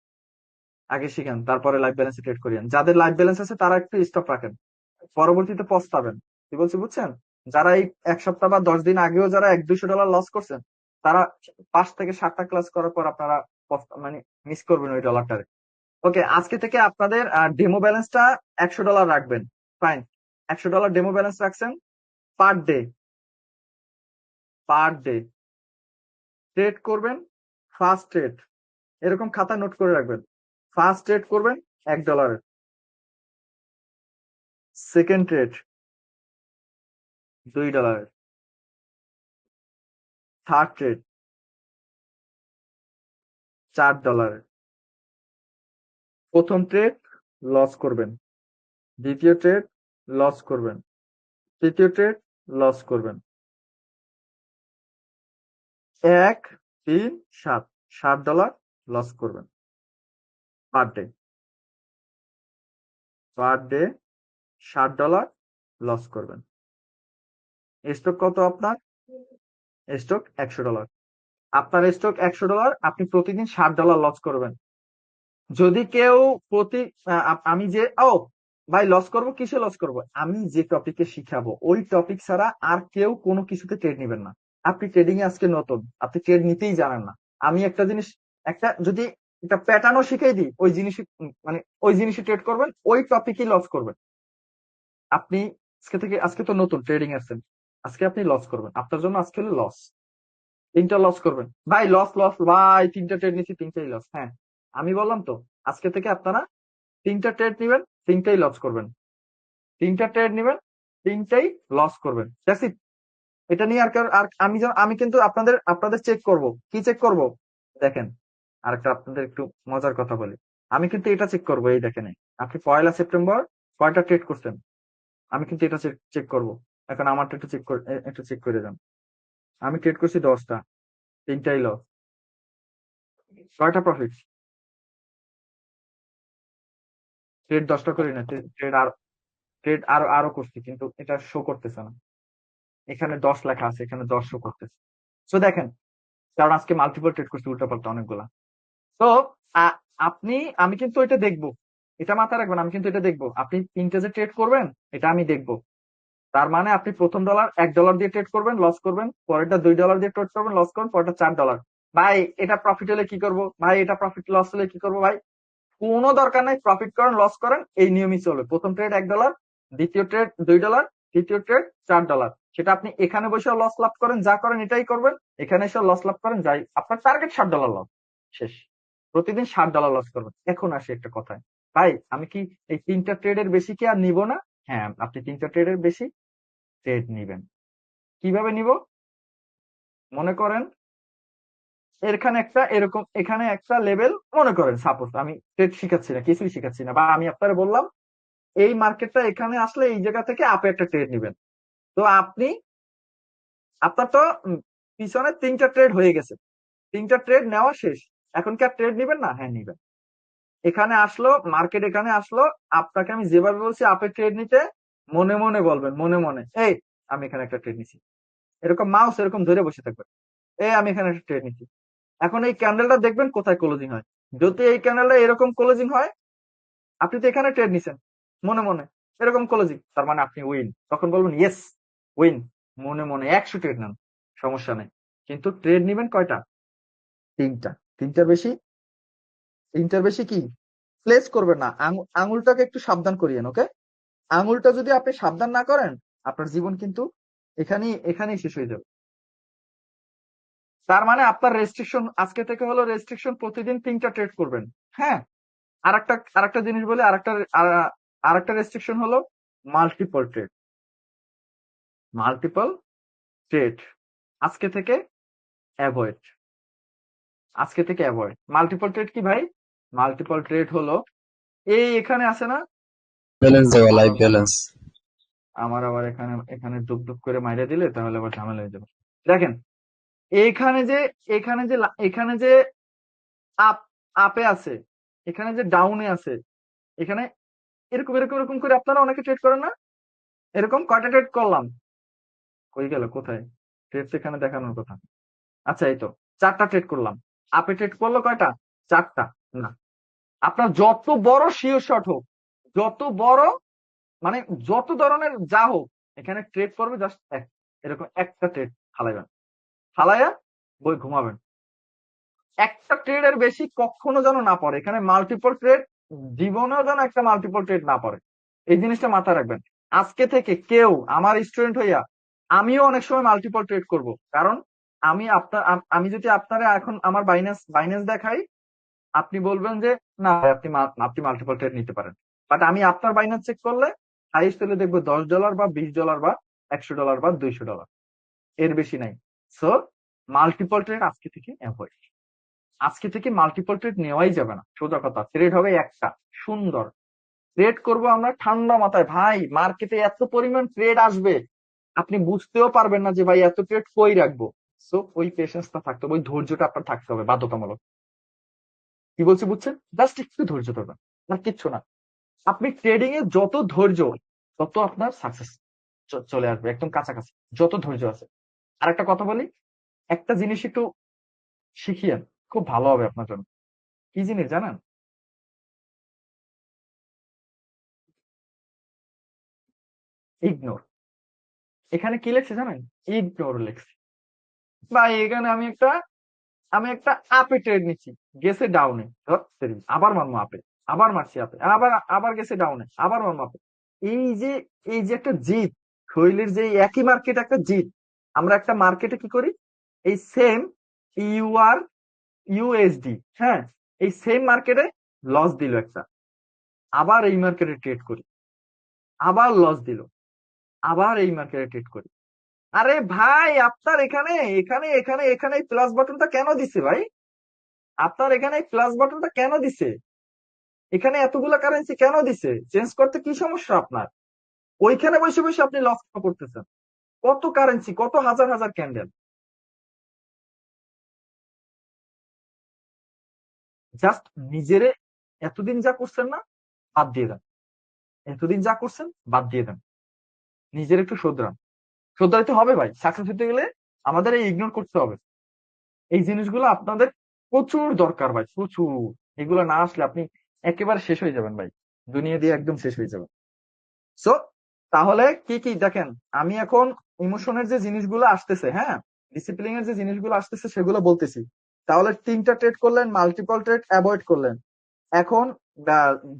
আগে শিখেন, তারপরে লাইভ ব্যালেন্সে ট্রেড করিয়েন। যাদের লাইভ ব্যালেন্স আছে তারা একটু স্টক রাখেন, পরবর্তীতে পস্তাবেন। কি বলছি বুঝছেন, যারা এই 1 সপ্তাহ বা 10 দিন আগেও যারা $100-200 লস করছেন, তারা 5 থেকে 7টা ক্লাস করার পর আপনারা মানে মিস করবেন ওই ডলারটারে। ওকে, আজকে থেকে আপনাদের ডেমো ব্যালেন্সটা $100 রাখবেন, ফাইন। $100 ডেমো ব্যালেন্স রাখছেন পার ডে ট্রেড করবেন। ফার্স্ট ট্রেড এরকম খাতা নোট করে রাখবেন। ফার্স্ট ট্রেড করবেন $1, সেকেন্ড ট্রেড $2, থার্ড ট্রেড $4, প্রথম ট্রেড লস করবেন, দ্বিতীয় ট্রেড লস করবেন, তৃতীয় ট্রেড লস করবেন। 1, 3, 7 $7 লস করবেন পার ডে $7 লস করবেন। স্টক কত আপনার? স্টক $100। আপনার স্টক $100, আপনি প্রতিদিন $7 লস করবেন। যদি কেউ প্রতি আমি যে ভাই লস করব, কিসে লস করব? আমি যে টপিকে শিখাবো ওই টপিক ছাড়া আর কেউ কোনো কিছুতে ট্রেড নেবেন না। আপনি ট্রেডিং এ আজকে নতুন, আপনি ট্রেড নিতেই জানেন না। আমি একটা জিনিস যদি একটা প্যাটার্নও শিখাই দিই, ওই জিনিস মানে ওই জিনিসে ট্রেড করবেন, ওই টপিকই লস করবেন। আপনি আজকে তো নতুন ট্রেডিং আসছেন, আজকে আপনি লস করবেন। আপনার জন্য আজকে হলো লস, 3টা লস করবেন। ভাই লস ভাই 3টা ট্রেড নিচ্ছি, 3টাই লস। হ্যাঁ, আমি বললাম তো আজকে থেকে আপনারা 3টা ট্রেড নিবেন, 3টাই লস করবেন। 3টা ট্রেড নিবেন, 3টাই লস করবেন। That's it. এটা নিয়ে আর আমি কিন্তু আপনাদের চেক করব। কি চেক করব? দেখেন, আরেকটা আপনাদের একটু মজার কথা বলি। আমি কিন্তু এটা চেক করব। এই দেখেন, আপনি 1 সেপ্টেম্বর কয়টা ট্রেড করছেন, আমি কিন্তু এটা চেক করব। এখন আমারটা একটু চেক করে যান। আমি ট্রেড করছি 10টা, 3টাই লস। কয়টা প্রফিট? ট্রেড 10টা করি না, ট্রেড আরো করছি, কিন্তু এটা শো করতেছে না। এখানে 10 লেখা আছে, এখানে 10 শো করতেছে। তো দেখেন, কারণ আজকে মাল্টিপল ট্রেড করছি উল্টাপাল্টা অনেকগুলা। তো আমি কিন্তু এটা দেখবো, এটা মাথায় রাখবেন। আমি কিন্তু এটা দেখবো আপনি 3টে যে ট্রেড করবেন, এটা আমি দেখবো। তার মানে আপনি প্রথম $1 দিয়ে ট্রেড করবেন, লস করবেন। পরেরটা $2 দিয়ে ট্রেড করবেন, লস করবেন। পরেরটা $4। ভাই এটা প্রফিট হলে কি করব? ভাই এটা প্রফিট লস হলে কি করবো? ভাই কোনো দরকার নাই, প্রফিট করেন, লস করেন, এই নিয়মই চলবে। প্রথম ট্রেড $1, দ্বিতীয় ট্রেড $2, তৃতীয় ট্রেড $4। সেটা আপনি এখানে বসে লস লাভ করেন, যা করেন এটাই করবেন। এখানে এসে লস লাভ করেন, যাই আপনার টার্গেট $7 লস শেষ। প্রতিদিন $7 লস করবেন। এখন আসি একটা কথায়, ভাই আমি কি এই 3টা ট্রেডের বেশি কি আর নিব না? হ্যাঁ, আপনি 3টা ট্রেডের বেশি ট্রেড নিবেন। কিভাবে নিব? মনে করেন এখানে একটা লেভেল, মনে করেন সাপোজ আমি ট্রেড শিখাচ্ছি না, কিছুই শিখাচ্ছি না, বা আমি আপনারা বললাম এই মার্কেটটা এখানে আসলে এই জায়গা থেকে আপে একটা ট্রেড নেবেন। তো আপনার তো পিছনে 3টা ট্রেড হয়ে গেছে, 3টা ট্রেড নেওয়া শেষ। এখন কি আর ট্রেড নিবেন না? হ্যাঁ নিবেন। এখানে আসলো মার্কেট, এখানে আসলো, আপনাকে আমি যেভাবে বলছি আপে ট্রেড নিতে, মনে মনে বলবেন, মনে মনে এই আমি এখানে একটা ট্রেড নিছি, এরকম মাউস এরকম ধরে বসে থাকবেন, আমি এখানে একটা ট্রেড নিছি। এখন এই ক্যান্ডেলটা দেখবেন কোথায় ক্লোজিং হয়। যদি এই ক্যান্ডেলটা এরকম ক্লোজিং হয়, আপনি তো এখানে ট্রেড নিছেন মনে মনে, এরকম ক্লোজিং, তার মানে আপনি উইন। তখন বলবেন ইয়েস উইন। মনে মনে 100 ট্রেড নেন, সমস্যা নেই। কিন্তু ট্রেড নিবেন কয়টা? 3টা। 3টার বেশি কি প্লেস করবেন না। আঙুলটাকে একটু সাবধান করিয়েন, ওকে? আঙুলটা যদি আপনি সাবধান না করেন, আপনার জীবন কিন্তু এখানেই শেষ হয়ে যাবে। তার মানে আপনার রেস্ট্রিকশন আজকে থেকে হলো, রেস্ট্রিকশন প্রতিদিন 3টা ট্রেড করবেন। হ্যাঁ, আরেকটা জিনিস বলে, আরেকটা রেস্ট্রিকশন হলো মাল্টিপল ট্রেড। মাল্টিপল ট্রেড আজকে থেকে অ্যাভয়েড। মাল্টিপল ট্রেড কি ভাই? মাল্টিপল ট্রেড হলো এখানে আছে না, ব্যালেন্স দেওয়া, আমার লাইফ ব্যালেন্স। আমার আবার এখানে এখানে ডুব ডুব করে মাইরে দিলে তাহলে আবার ঝামেলা হয়ে যাবে। দেখেন, এখানে যে আপ আপে আছে, এখানে যে ডাউনে আছে, এখানে এরকম এরকম এরকম করে আপনারা অনেকে ট্রেড করেন না? এরকম কয়টা ট্রেড করলাম? হয়ে গেল কোথায়? ট্রেড তো এখানে দেখানোর কথা। আচ্ছা, এই তো 4টা ট্রেড করলাম। আপে ট্রেড করলো কয়টা? 4টা। না, আপনার যত বড় শিওর শট হোক, যত বড় মানে যত ধরনের যা হোক, এখানে ট্রেড করবে জাস্ট এরকম একটা ট্রেড ফালাইবেন, ফালাইয়া বই ঘুমাবেন। একটা ট্রেডের বেশি কখনো যেন না পড়ে। এখানে মাল্টিপল ট্রেড জীবনেও যেন একটা মাল্টিপল ট্রেড না পড়ে, এই জিনিসটা মাথায় রাখবেন। আজকে থেকে কেউ আমার স্টুডেন্ট হইয়া আমিও অনেক সময় মাল্টিপল ট্রেড করব, কারণ আমি যদি আপনারা এখন আমার বাইন্যান্স দেখাই, আপনি বলবেন যে না ভাই, আপনি মাল্টিপল ট্রেড নিতে পারেন। বাট আমি আপনার বাইন্যান্স চেক করলে হাইস্ট হলে দেখবো $10 বা $20 বা $100 বা $200, এর বেশি নাই। সো মাল্টিপল ট্রেড আজকে থেকে অ্যাভয়েড। আজকে থেকে মাল্টিপল ট্রেড নেওয়াই যাবে না, সোজা কথা। ট্রেড হবে একটা সুন্দর ট্রেড করব আমরা ঠান্ডা মাথায়। ভাই মার্কেটে এত পরিমাণ ট্রেড আসবে, আপনি বুঝতেও পারবেন না যে ভাই এত ট্রেড কই রাখবো। সো ওই পেশেন্সটা থাকতে হবে, ওই ধৈর্যটা আপনার থাকতে হবে বাধ্যতামূলক। কি বলছি বুঝছেন? জাস্ট একটু ধৈর্য ধরবেন, আর কিচ্ছু না। আপনি ট্রেডিং এ যত ধৈর্য, তত আপনার সাকসেস চলে আসবে একদম কাছাকাছি, যত ধৈর্য আছে। আর একটা কথা বলি, একটা জিনিস একটু শিখিয়েন, খুব ভালো হবে আপনার জন্য। কি জিনিস জানেন? ইগনোর। এখানে কি লেখছে জানেন? ইগনোর লেখছে। ভাই এখানে আমি একটা আপে ট্রেড নিচ্ছি, গেছে ডাউনে, আবার মারমু আপে, আবার মারছি আপে, আবার আবার গেছে ডাউনে, আবার মারমু আপে। এই যে এই যে একটা জিত, শৈলীর যে একই মার্কেট একটা জিত। আমরা একটা মার্কেটে কি করি, এই সেম ইউআর ইউএসডি, হ্যাঁ, এই সেম মার্কেটে লস দিল একটা, আবার এই মার্কেটে ট্রেড করি, আবার লস দিল, আবার এই মার্কেটে ট্রেড করি। আরে ভাই আপনার এখানে এখানে এখানে এখানে প্লাস বাটনটা কেন দিছে ভাই? আপনার এখানে প্লাস বাটনটা কেন দিছে? এখানে এতগুলা কারেন্সি কেন দিছে? চেঞ্জ করতে কি সমস্যা আপনার? ওইখানে বসে বসে আপনি লস করতেছেন। কত কারেন্সি, কত হাজার হাজার ক্যান্ডেল। জাস্ট নিজেরে এতদিন যা করছেন না, বাদ দিয়ে দেন। এতদিন যা করছেন বাদ দিয়ে দেন, নিজের একটু শোধরান। শোধরাইতে হবে ভাই, সাকসেস হতে গেলে আমাদের এই ইগনোর করতে হবে। এই জিনিসগুলো আপনাদের প্রচুর দরকার ভাই, প্রচুর। এগুলো না আসলে আপনি একেবারে শেষ হয়ে যাবেন ভাই, দুনিয়া দিয়ে একদম শেষ হয়ে যাবেন। সো তাহলে কি কি দেখেন, আমি এখন ইমোশনের যে জিনিসগুলো আসতেছে, হ্যাঁ, ডিসিপ্লিনের যে জিনিসগুলো আসতেছে সেগুলো বলতেছি। তাহলে 3টা ট্রেড করলেন, মাল্টিপল ট্রেড অ্যাভয়েড করলেন। এখন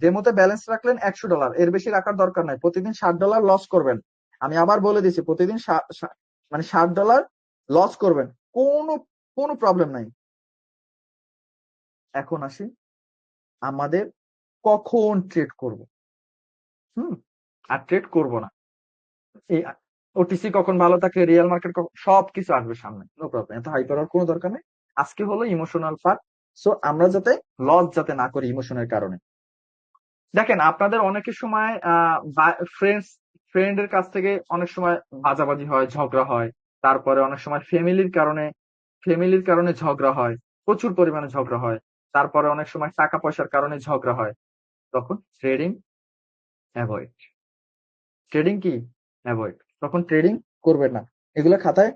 ডেমোতে ব্যালেন্স রাখলেন $100, এর বেশি রাখার দরকার নাই। প্রতিদিন $60 লস করবেন। আমি আবার বলে দিচ্ছি, প্রতিদিন মানে $60 লস করবেন, কোনো কোনো প্রবলেম নাই। এখন আসি আমাদের কখন ট্রেড করব। হুম, আর ট্রেড করব না, এই ওটিসি কখন ভালো থাকে, রিয়েল মার্কেট কখন, সবকিছু আসবে সামনে, নো প্রবলেম, এত হাইপার হওয়ার কোনো দরকার নেই। আজকে হলো ইমোশনাল পার্ট। সো আমরা যাতে লস যাতে না করি ইমোশনের কারণে। দেখেন আপনাদের অনেকের সময় ফ্রেন্ডের কাছ থেকে অনেক সময় বাজাবাজি হয়, ঝগড়া হয়। তারপরে অনেক সময় ফ্যামিলির কারণে ঝগড়া হয়, প্রচুর পরিমাণে ঝগড়া হয়। তারপরে অনেক সময় টাকা পয়সার কারণে ঝগড়া হয়। তখন ট্রেডিং অ্যাভয়েড। ট্রেডিং কি অ্যাভয়েড, তখন ট্রেডিং করবেন না। এগুলো খাতায়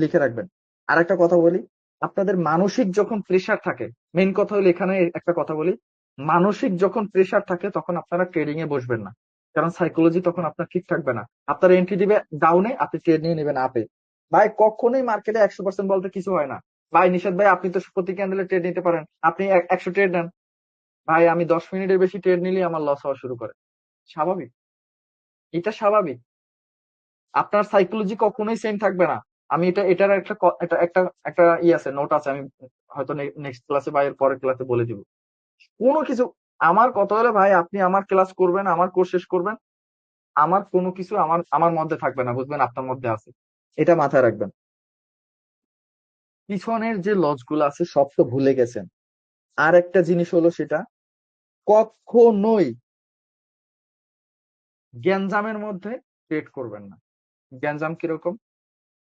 লিখে রাখবেন। আর একটা কথা বলি, আপনাদের মানসিক যখন প্রেসার থাকে, মেইন কথা হলো এখানে একটা কথা বলি, মানসিক যখন প্রেসার থাকে তখন আপনারা ট্রেডিং এ বসবেন না, কারণ সাইকোলজি তখন আপনার ঠিক থাকবে না। আপনার এন্ট্রি দিবে ডাউনে, আপনি ট্রেড নিয়ে নেবেন আপে। ভাই কখনোই মার্কেটে 100% বলতে কিছু হয় না। ভাই নিষেধ ভাই, আপনি তো প্রতি ক্যান্ডেলে ট্রেড নিতে পারেন, আপনি 100 ট্রেড নেন। ভাই আমি 10 মিনিটের বেশি ট্রেড নিলে আমার লস হওয়া শুরু করে। স্বাভাবিক, এটা স্বাভাবিক। আপনার সাইকোলজি কখনোই সেম থাকবে না। আমি এটার একটা একটা একটা একটা আছে, নোট আছে, আমি হয়তো নেক্সট ক্লাসে বা এর পরের ক্লাসে বলে দিব। কোনো কিছু, আমার কথা হলো ভাই, আপনি আমার ক্লাস করবেন, আমার কোর্স শেষ করবেন, আমার কোনো কিছু আমার আমার মধ্যে থাকবে না, বুঝবেন আপনার মধ্যে আছে। এটা মাথায় রাখবেন। পিছনের যে লস গুলো আছে সব তো ভুলে গেছেন। আর একটা জিনিস হলো সেটা, কখনোই গ্যাঞ্জামের মধ্যে ট্রেড করবেন না। গ্যাঞ্জাম কিরকম?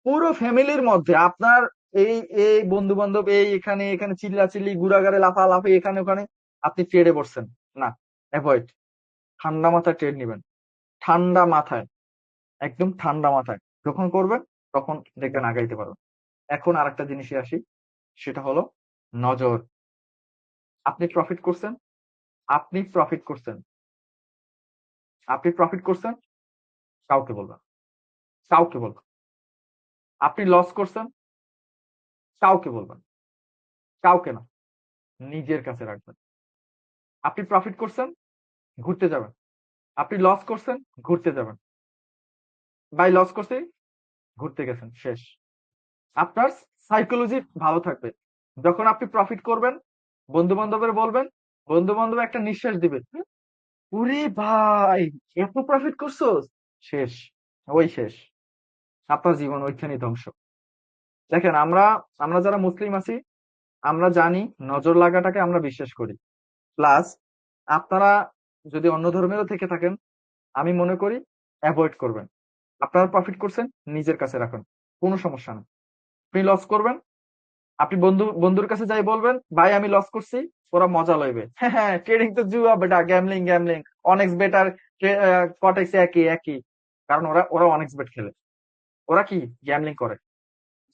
পুরো ফ্যামিলির মধ্যে আপনার এই এই বন্ধু বান্ধব এই এখানে এখানে চিল্লাচিল্লি ঘুরাঘারে লাফালাফি এখানে ওখানে, আপনি ট্রেডে বসছেন না, অ্যাভয়েড। ঠান্ডা মাথায় ট্রেড নিবেন, ঠান্ডা মাথায়, একদম ঠান্ডা মাথায় যখন করবেন তখন দেখবেন আগাইতে পারবেন। এখন আরেকটা জিনিসে আসি, সেটা হলো নজর। আপনি প্রফিট করছেন, আপনি প্রফিট করছেন, আপনি প্রফিট করছেন, কাউকে বলবেন, কাউকে বলবেন। আপনি লস করছেন, কাউকে বলবেন, কাউকে না, নিজের কাছে রাখবেন। আপনি প্রফিট করছেন, ঘুরতে যাবেন। আপনি লস করছেন, ঘুরতে যাবেন। বাই লস করছি, ঘুরতে গেছেন, শেষ। আপনার সাইকোলজি ভালো থাকবে। যখন আপনি প্রফিট করবেন, বন্ধু বান্ধবের বলবেন, বন্ধু বান্ধব একটা নিঃশ্বাস দিবে, ওরে ভাই এত প্রফিট করছো, শেষ, ওই শেষ, আপনার জীবন ওইখানেই ধ্বংস। দেখেন, আমরা আমরা যারা মুসলিম আছি, আমরা জানি নজর লাগাটাকে আমরা বিশ্বাস করি। প্লাস আপনারা যদি অন্য ধর্মেরও থেকে থাকেন, আমি মনে করি অ্যাভয়েড করবেন। আপনারা প্রফিট করছেন, নিজের কাছে রাখুন, কোনো সমস্যা নেই। আপনি লস করবেন, আপনি বন্ধুর কাছে যাই বলবেন, ভাই আমি লস করছি, ওরা মজা লইবে, হ্যাঁ হ্যাঁ ট্রেডিং তো জুয়া বেটা, গ্যামলিং গ্যামলিং, অনেক্স বেট আর কটেক্স একই একই। কারণ ওরা ওরা অনেক্স বেট খেলে, ওরা কি গ্যামলিং করে।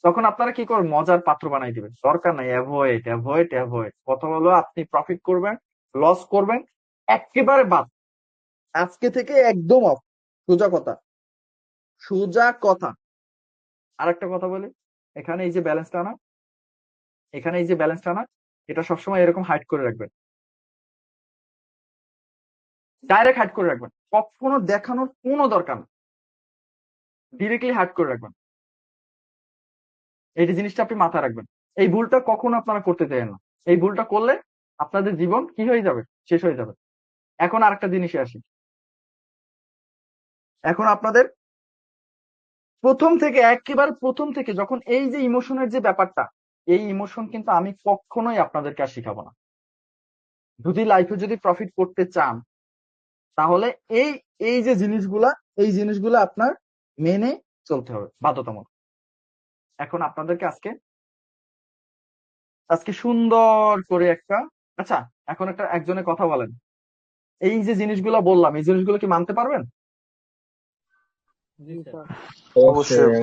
তখন আপনারা কি করবেন, মজার পাত্র বানাই দিবেন, দরকার নাই, অ্যাভয়েড অ্যাভয়েড অ্যাভয়েড। কথা হলো আপনি প্রফিট করবেন, লস করবেন, একেবারে বাদ, আজকে থেকে একদম অফ। সোজা কথা, সোজা কথা। আরেকটা কথা বলি, এখানে এই যে ব্যালেন্সটা না, এখানে এই যে ব্যালেন্সটা না, এটা সবসময় এরকম হাইড করে রাখবেন, ডাইরেক্ট হাইড করে রাখবেন, কখনো দেখানোর কোনো দরকার নেই, ডিরেক্টলি হাইড করে রাখবেন। এই যে জিনিসটা আপনি মাথায় রাখবেন, এই ভুলটা কখনো আপনারা করতে দেবেন না। এই ভুলটা করলে আপনাদের জীবন কি হয়ে যাবে, শেষ হয়ে যাবে। এখন আরেকটা জিনিসে আসি, এখন আপনাদের প্রথম থেকে, একেবারে প্রথম থেকে, যখন এই যে ইমোশনের যে ব্যাপারটা, এই ইমোশন কিন্তু আমি কখনোই আপনাদেরকে আর শিখাবো না। যদি লাইফে যদি প্রফিট করতে চান, তাহলে এই এই যে জিনিসগুলা, এই জিনিসগুলা আপনার মেনে চলতে হবে বাধ্যতামূলক। এখন আপনাদেরকে আজকে আজকে সুন্দর করে একটা, আচ্ছা এখন একটা একজনের কথা বলেন, এই যে জিনিসগুলা বললাম, এই জিনিসগুলো কি মানতে পারবেন? জি স্যার। অবশ্যই।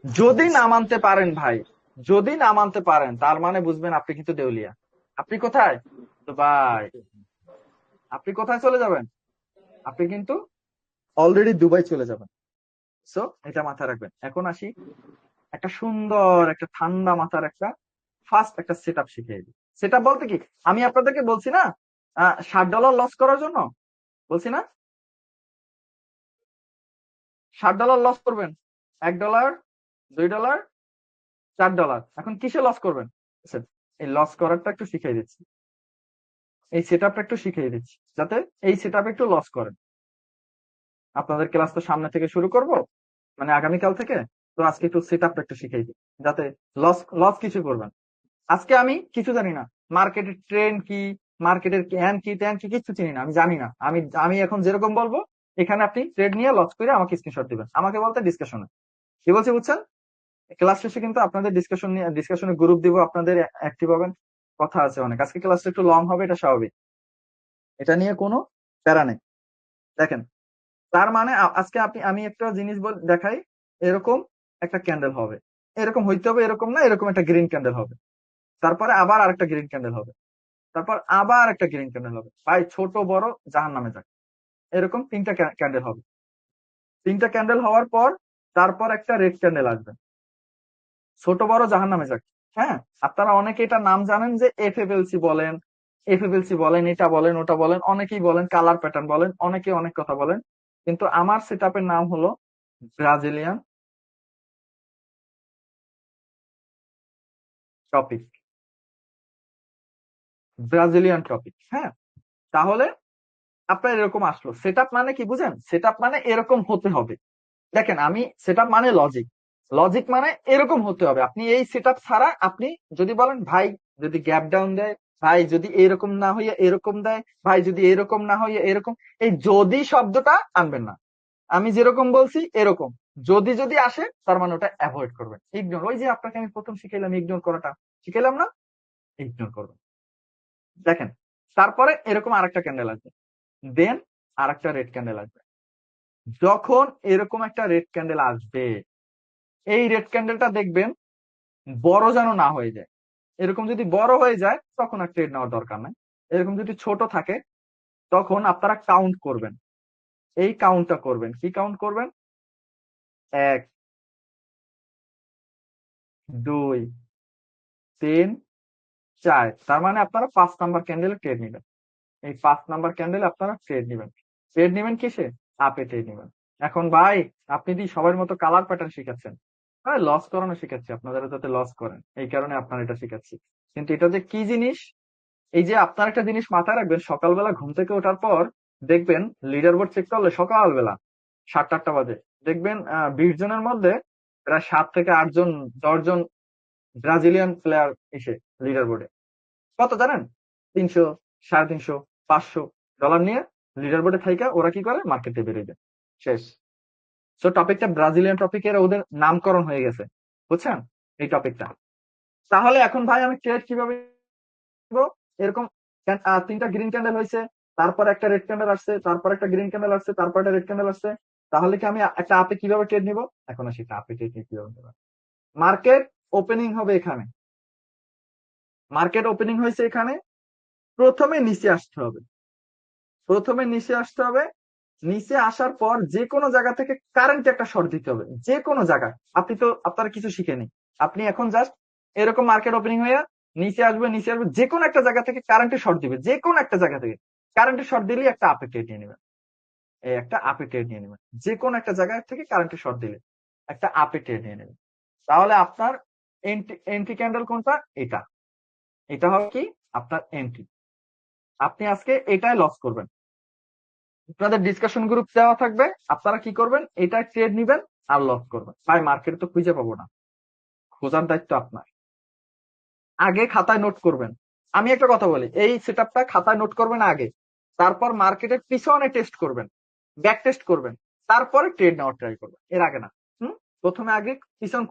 যদি না মানতে পারেন ভাই, যদি না মানতে পারেন, তার মানে বুঝবেন আপনি কিন্তু দেউলিয়া। আপনি কোথায়, তো ভাই আপনি কোথায় চলে যাবেন, আপনি কিন্তু অলরেডি দুবাই চলে যাবেন। সো এটা মাথায় রাখবেন। এখন আসি, একটা সুন্দর একটা ঠান্ডা মাথার একটা ফার্স্ট একটা সেট আপ শিখিয়ে দিই। সেট আপ বলতে কি, আমি আপনাদেরকে বলছি না $60 লস করার জন্য, বলছি না $60 লস করবেন, $1, $2, $4। এখন কিসে লস করবেন, আচ্ছা, এই লস করারটা একটু শিখিয়ে দিচ্ছি, এই সেট আপটা একটু শিখিয়ে দিচ্ছি, যাতে এই সেট আপে একটু লস করেন। আপনাদের ক্লাস তো সামনে থেকে শুরু করব, মানে আগামীকাল থেকে। তো আজকে একটু সেট আপটা একটু শিখিয়ে দিই, যাতে লস লস কিছু করবেন। আজকে আমি কিছু জানি না, মার্কেটের ট্রেন্ড কি, মার্কেটের জ্ঞান কি ত্যান কি, কিছু চিনি না, আমি জানি না। আমি আমি এখন যেরকম বলবো, এখানে আপনি ট্রেড নিয়ে লস করে আমাকে স্ক্রিনশট দিবেন, আমাকে বলতে ডিসকাশনে কি বলছি বুঝছেন। ক্লাস শেষে কিন্তু আপনাদের ডিসকাশন নিয়ে, ডিসকাশনে গ্রুপ দিব, আপনাদের অ্যাক্টিভ হবেন। কথা আছে অনেক, আজকে ক্লাসটা একটু লং হবে, এটা স্বাভাবিক, এটা নিয়ে কোনো প্যারা নেই। দেখেন, তার মানে আজকে আমি একটা জিনিস দেখাই, এরকম একটা ক্যান্ডেল হবে, এরকম হইতে হবে, এরকম না, এরকম একটা গ্রিন ক্যান্ডেল হবে, তারপরে আবার আরেকটা গ্রিন ক্যান্ডেল হবে, তারপর আবার একটা গ্রিন ক্যান্ডেল হবে, ভাই ছোট বড় জাহান নামে যাক, এরকম তিনটা ক্যান্ডেল হবে। তিনটা ক্যান্ডেল হওয়ার পর তারপর একটা রেড ক্যান্ডেল আসবে, ছোট বড় জাহান নামে যাক। হ্যাঁ, আপনারা অনেকে এটা নাম জানেন যে এফএফএলসি বলেন, এফএফএলসি বলেন, এটা বলেন, ওটা বলেন, অনেকেই বলেন কালার প্যাটার্ন বলেন, অনেকে অনেক কথা বলেন। কিন্তু আমার সেট আপের নাম হলো ব্রাজিলিয়ান টপিক, ব্রাজিলিয়ান টপিক। হ্যাঁ, তাহলে আপনার এরকম আসলো, সেট আপ মানে কি বুঝেন, সেট আপ মানে এরকম হতে হবে। দেখেন, আমি সেট আপ মানে লজিক, লজিক মানে এরকম হতে হবে। আপনি এই সেট আপ ছাড়া, আপনি যদি বলেন ভাই যদি গ্যাপ ডাউন দেয়, ভাই যদি এরকম না হইয়া এরকম দেয়, ভাই যদি এরকম না হইয়া এরকম, এই যদি শব্দটা আনবেন না। আমি যেরকম বলছি এরকম, যদি যদি আসে, তার মানে ওটা অ্যাভয়েড করবেন, ইগনোর। ওই যে আপনাকে আমি প্রথম শিখাইলাম ইগনোর করাটা, শিখাইলাম না, ইগনোর করবেন। দেখেন, তারপরে এরকম আরেকটা ক্যান্ডেল আসবে, দেন আরেকটা রেড ক্যান্ডেল আসবে। যখন এরকম একটা রেড ক্যান্ডেল আসবে, এই রেড ক্যান্ডেলটা দেখবেন বড় যেন না হয়ে যায়। এরকম যদি বড় হয়ে যায়, তখন আর ট্রেড নেওয়ার দরকার নাই। এরকম যদি ছোট থাকে, তখন আপনারা কাউন্ট করবেন, এই কাউন্টটা করবেন, কি কাউন্ট করবেন, 1, 2, 3, 4। তার মানে আপনারা 5 নাম্বার ক্যান্ডেলে ট্রেড নেবেন, এই 5 নাম্বার ক্যান্ডেলে আপনারা ট্রেড নেবেন। ট্রেড নেবেন কিসে, আপে ট্রেড নেবেন। এখন ভাই আপনি কি সবার মতো কালার প্যাটার্ন শিখাচ্ছেন? হ্যাঁ, লস করানো শিখাচ্ছি, আপনাদের যাতে লস করেন এই কারণে আপনার এটা শিখাচ্ছি। কিন্তু এটা যে কি জিনিস, এই যে আপনার একটা জিনিস মাথায় রাখবেন, সকালবেলা ঘুম থেকে ওঠার পর দেখবেন লিডার বোর্ড চেক করলে সকালবেলা 7টা-8টা বাজে দেখবেন 20 জনের মধ্যে প্রায় 7 থেকে 8 জন 10 জন ব্রাজিলিয়ান প্লেয়ার এসে লিডার বোর্ডে কত জানেন? 300, 350, $500 নিয়ে লিডার বোর্ডে থাইকা ওরা কি করে মার্কেটে বেরিয়ে যায়, শেষ। সো টপিকটা ব্রাজিলিয়ান টপিকের ওদের নামকরণ হয়ে গেছে, বুঝছেন এই টপিকটা। তাহলে এখন ভাই আমি ট্রেড কিভাবে দিব? এরকম 3টা গ্রিন ক্যান্ডেল হয়েছে, তারপর একটা রেড ক্যান্ডেল আসছে, তারপর একটা গ্রিন ক্যান্ডেল আসছে, তারপর একটা রেড ক্যান্ডেল আসছে। তাহলে কি আমি একটা আপে কিভাবে ট্রেড নিব? এখন আসি আপে ট্রেড কিভাবে নিব। মার্কেট ওপেনিং হবে এখানে, মার্কেট ওপেনিং হয়েছে এখানে, প্রথমে নিচে আসতে হবে, প্রথমে নিচে আসতে হবে। নিচে আসার পর যে কোনো জায়গা থেকে কারেন্ট একটা শর্ট দিতে হবে, যে কোনো জায়গায়। আপনি তো আপনারা কিছু শিখেনি, আপনি এখন জাস্ট এরকম মার্কেট ওপেনিং হয়ে নিচে আসবে, নিচে আসবে, যে কোনো একটা জায়গা থেকে কারেন্টের শর্ট দিবে, যে কোনো একটা জায়গা থেকে কারেন্টের শর্ট দিলেই একটা আপে ট্রেড নিয়ে নেবেন। এই একটা আপে ট্রেড নিয়ে নেবেন, যে কোনো একটা জায়গা থেকে কারেন্টের শর্ট দিলে একটা আপে ট্রেড নিয়ে নেবেন। তাহলে আপনার এন্ট্রি ক্যান্ডেল কোনটা? এটা, এটা হবে কি আপনার এন্ট্রি। আপনি আজকে এটাই লস করবেন, আপনাদের ডিসকাশন গ্রুপ দেওয়া থাকবে, আপনারা কি করবেন? এটা ট্রেড নিবেন আর লস করবেন। ভাই মার্কেট তো খুঁজে পাবো না, খোঁজার দায়িত্ব আপনার। আগে খাতায় নোট করবেন। আমি একটা কথা বলি, এই সেটআপটা খাতায় নোট করবেন আগে, তারপর মার্কেটের পিছনে টেস্ট করবেন, ব্যাক টেস্ট করবেন, তারপরে ট্রেড নেওয়ার ট্রাই করবেন, এর আগে না। হুম, প্রথমে আগে পিছন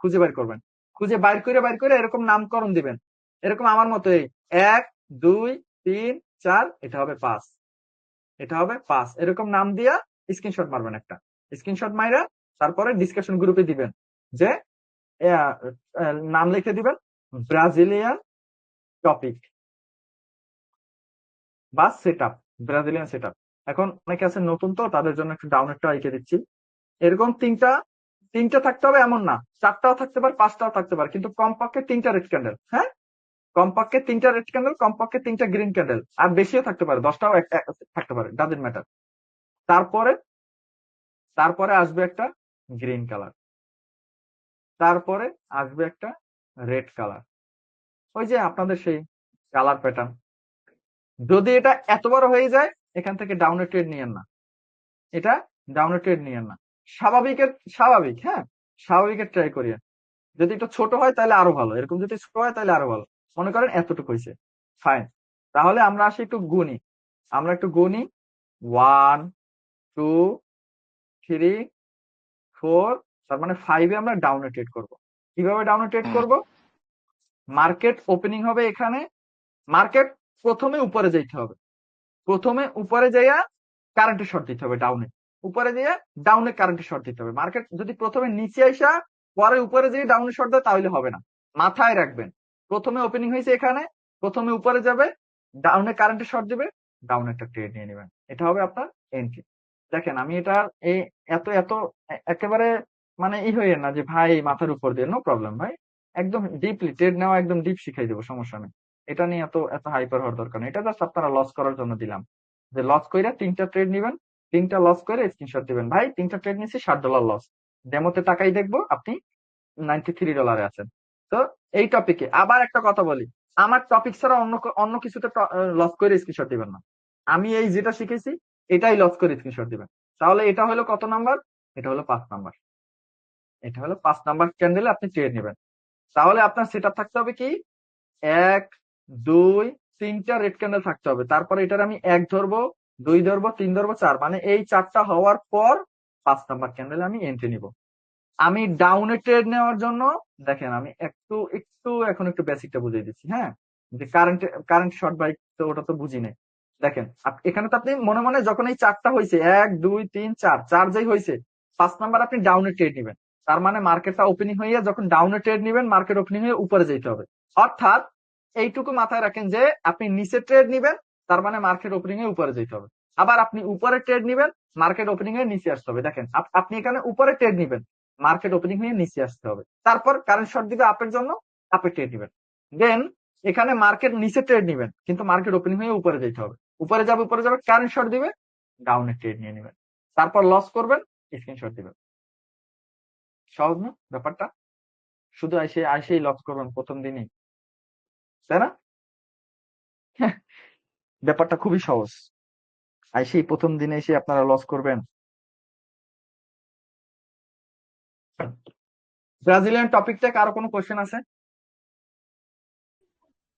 খুঁজে বাইর করবেন, খুঁজে বাইর করে এরকম নামকরণ দিবেন, এরকম আমার মতো এই 1, 2, 3, 4, এটা হবে 5, এটা হবে 5, এরকম নাম দিয়া স্ক্রিনশট মারবেন, একটা স্ক্রিনশট মাইরা তারপরে ডিসকাশন গ্রুপে দিবেন যে আহ, নাম লিখে দিবেন ব্রাজিলিয়ান টপিক বা সেটআপ, ব্রাজিলিয়ান সেটআপ। এখন অনেকে আছে নতুন, তো তাদের জন্য একটু ডাউনেরটা আইকে দিচ্ছি। এরকম তিনটা থাকতে হবে এমন না, 4টাও থাকতে পারে, 5টাও থাকতে পারে, কিন্তু কমপক্ষে 3টা রেড ক্যান্ডেল। হ্যাঁ, কমপক্ষে 3টা রেড ক্যান্ডেল, কমপক্ষে 3টা গ্রিন ক্যান্ডেল, আর বেশিও থাকতে পারে, 10টাও থাকতে পারে, ডাজেন্ট ম্যাটার। তারপরে তারপরে আসবে একটা গ্রিন কালার, তারপরে আসবে একটা রেড কালার, ওই যে আপনাদের সেই কালার প্যাটার্ন। যদি এটা এত বড় হয়ে যায়, এখান থেকে ডাউনের ট্রেড নিয়েন না, এটা ডাউনের ট্রেড নিয়েন না। স্বাভাবিক, হ্যাঁ, স্বাভাবিকের ট্রাই করিয়েন। যদি একটু ছোট হয় তাহলে আরো ভালো, এরকম যদি ছোট হয় তাহলে আরো ভালো। মনে করেন এতটুকু হয়েছে, ফাইন। তাহলে আমরা আসি একটু গুনি, আমরা একটু গুনি 1, 2, 3, 4, তার মানে 5 এ আমরা ডাউনে ট্রেড করবো। কিভাবে ডাউনে ট্রেড করব? মার্কেট ওপেনিং হবে এখানে, মার্কেট প্রথমে উপরে যেতে হবে, প্রথমে উপরে যাইয়া কারেন্টের শর্ট দিতে হবে ডাউনে, উপরে যেয়ে ডাউনে কারেন্টের শর্ট দিতে হবে। মার্কেট যদি প্রথমে নিচে আইসা পরে উপরে যেয়ে ডাউনে শর্ট দেয় তাহলে হবে না, মাথায় রাখবেন। প্রথমে ওপেনিং হয়েছে এখানে, প্রথমে উপরে যাবে, ডাউনে কারেন্টের শর্ট দিবে, ডাউনে একটা ট্রেড নিয়ে নেবেন, এটা হবে আপনার এন্ট্রি। দেখেন আমি এটা এই এত এত একেবারে মানে হয়ে না যে ভাই মাথার উপর দিয়ে, নো প্রবলেম ভাই, একদম ডিপলি ট্রেড নেওয়া একদম ডিপ শিখাই দেবো, সমস্যা নেই। এটা নিয়ে এত এত হাইপার হওয়ার দরকার নেই, এটা জাস্ট আপনারা লস করার জন্য দিলাম, যে লস কইরা 3টা ট্রেড নিবেন, 3টা লস করে স্ক্রিনশট দিবেন, ভাই 3টা ট্রেড নিয়েছি $60 লস, ডেমোতে টাকাই দেখবো আপনি $93 আছেন। তো এই টপিকে আবার একটা কথা বলি, আমার টপিক ছাড়া অন্য কিছুতে লস করে স্ক্রিনশট দিবেন না। আমি এই যেটা শিখেছি এটাই লস করে স্ক্রিনশট দিবেন। তাহলে এটা হলো কত নাম্বার? এটা হলো 5 নাম্বার, এটা হলো 5 নাম্বার ক্যান্ডেলে আপনি ট্রেড নেবেন। তাহলে আপনার সেটআপ থাকতে হবে কি, 1, 2, 3টা রেড ক্যান্ডেল থাকতে হবে, তারপরে এটার আমি 1 ধরবো, 2 ধরবো, 3 ধরবো, 4, মানে এই 4টা হওয়ার পর 5 নাম্বার ক্যান্ডেলে আমি এন্ট্রি নিব। আমি ডাউনে ট্রেড নেওয়ার জন্য দেখেন আমি একটু এখন একটু বেসিকটা বুঝিয়ে দিচ্ছি। হ্যাঁ, যে কারেন্ট শর্ট বাইক তো ওটা তো বুঝি নাই। দেখেন এখানে তো আপনি মনে মনে যখন এই 4টা হয়েছে 1, 2, 3, 4, 4 যেই হয়েছে 5 নাম্বার আপনি ডাউনে ট্রেড নিবেন, তার মানে মার্কেটটা ওপেনিং হইয়া যখন ডাউনে ট্রেড নিবেন, মার্কেট ওপেনিং হয়ে উপরে যেতে হবে। অর্থাৎ এইটুকু মাথায় রাখেন যে আপনি নিচে ট্রেড নিবেন, তার মানে মার্কেট ওপেনিং এ উপরে যেতে হবে। আবার আপনি উপরে ট্রেড নিবেন, মার্কেট ওপেনিং এ নিচে আসতে হবে। দেখেন আপনি এখানে উপরে ট্রেড নিবেন, মার্কেট ওপেনিং হয়ে নিচে আসতে হবে, তারপর কারেন্ট শর্ট দিবে আপের জন্য, আপে ট্রেড নিবেন। দেন এখানে মার্কেট নিচে ট্রেড নিবেন, কিন্তু মার্কেট ওপেনিং হয়ে উপরে যেতে হবে, উপরে যাবে কারেন্ট শর্ট দিবে, ডাউনে ট্রেড নিয়ে নেবেন, তারপর লস করবেন, স্ক্রিনশট দিবেন। সহজ না ব্যাপারটা? শুধু আইসেই লস করবেন প্রথম দিনই, তাই না? ব্যাপারটা খুবই সহজ। আইসেই প্রথম দিনে এসে আপনারা লস করবেন। ব্রাজিলিয়ান টপিকটা কারো কোনো কোশ্চেন আছে?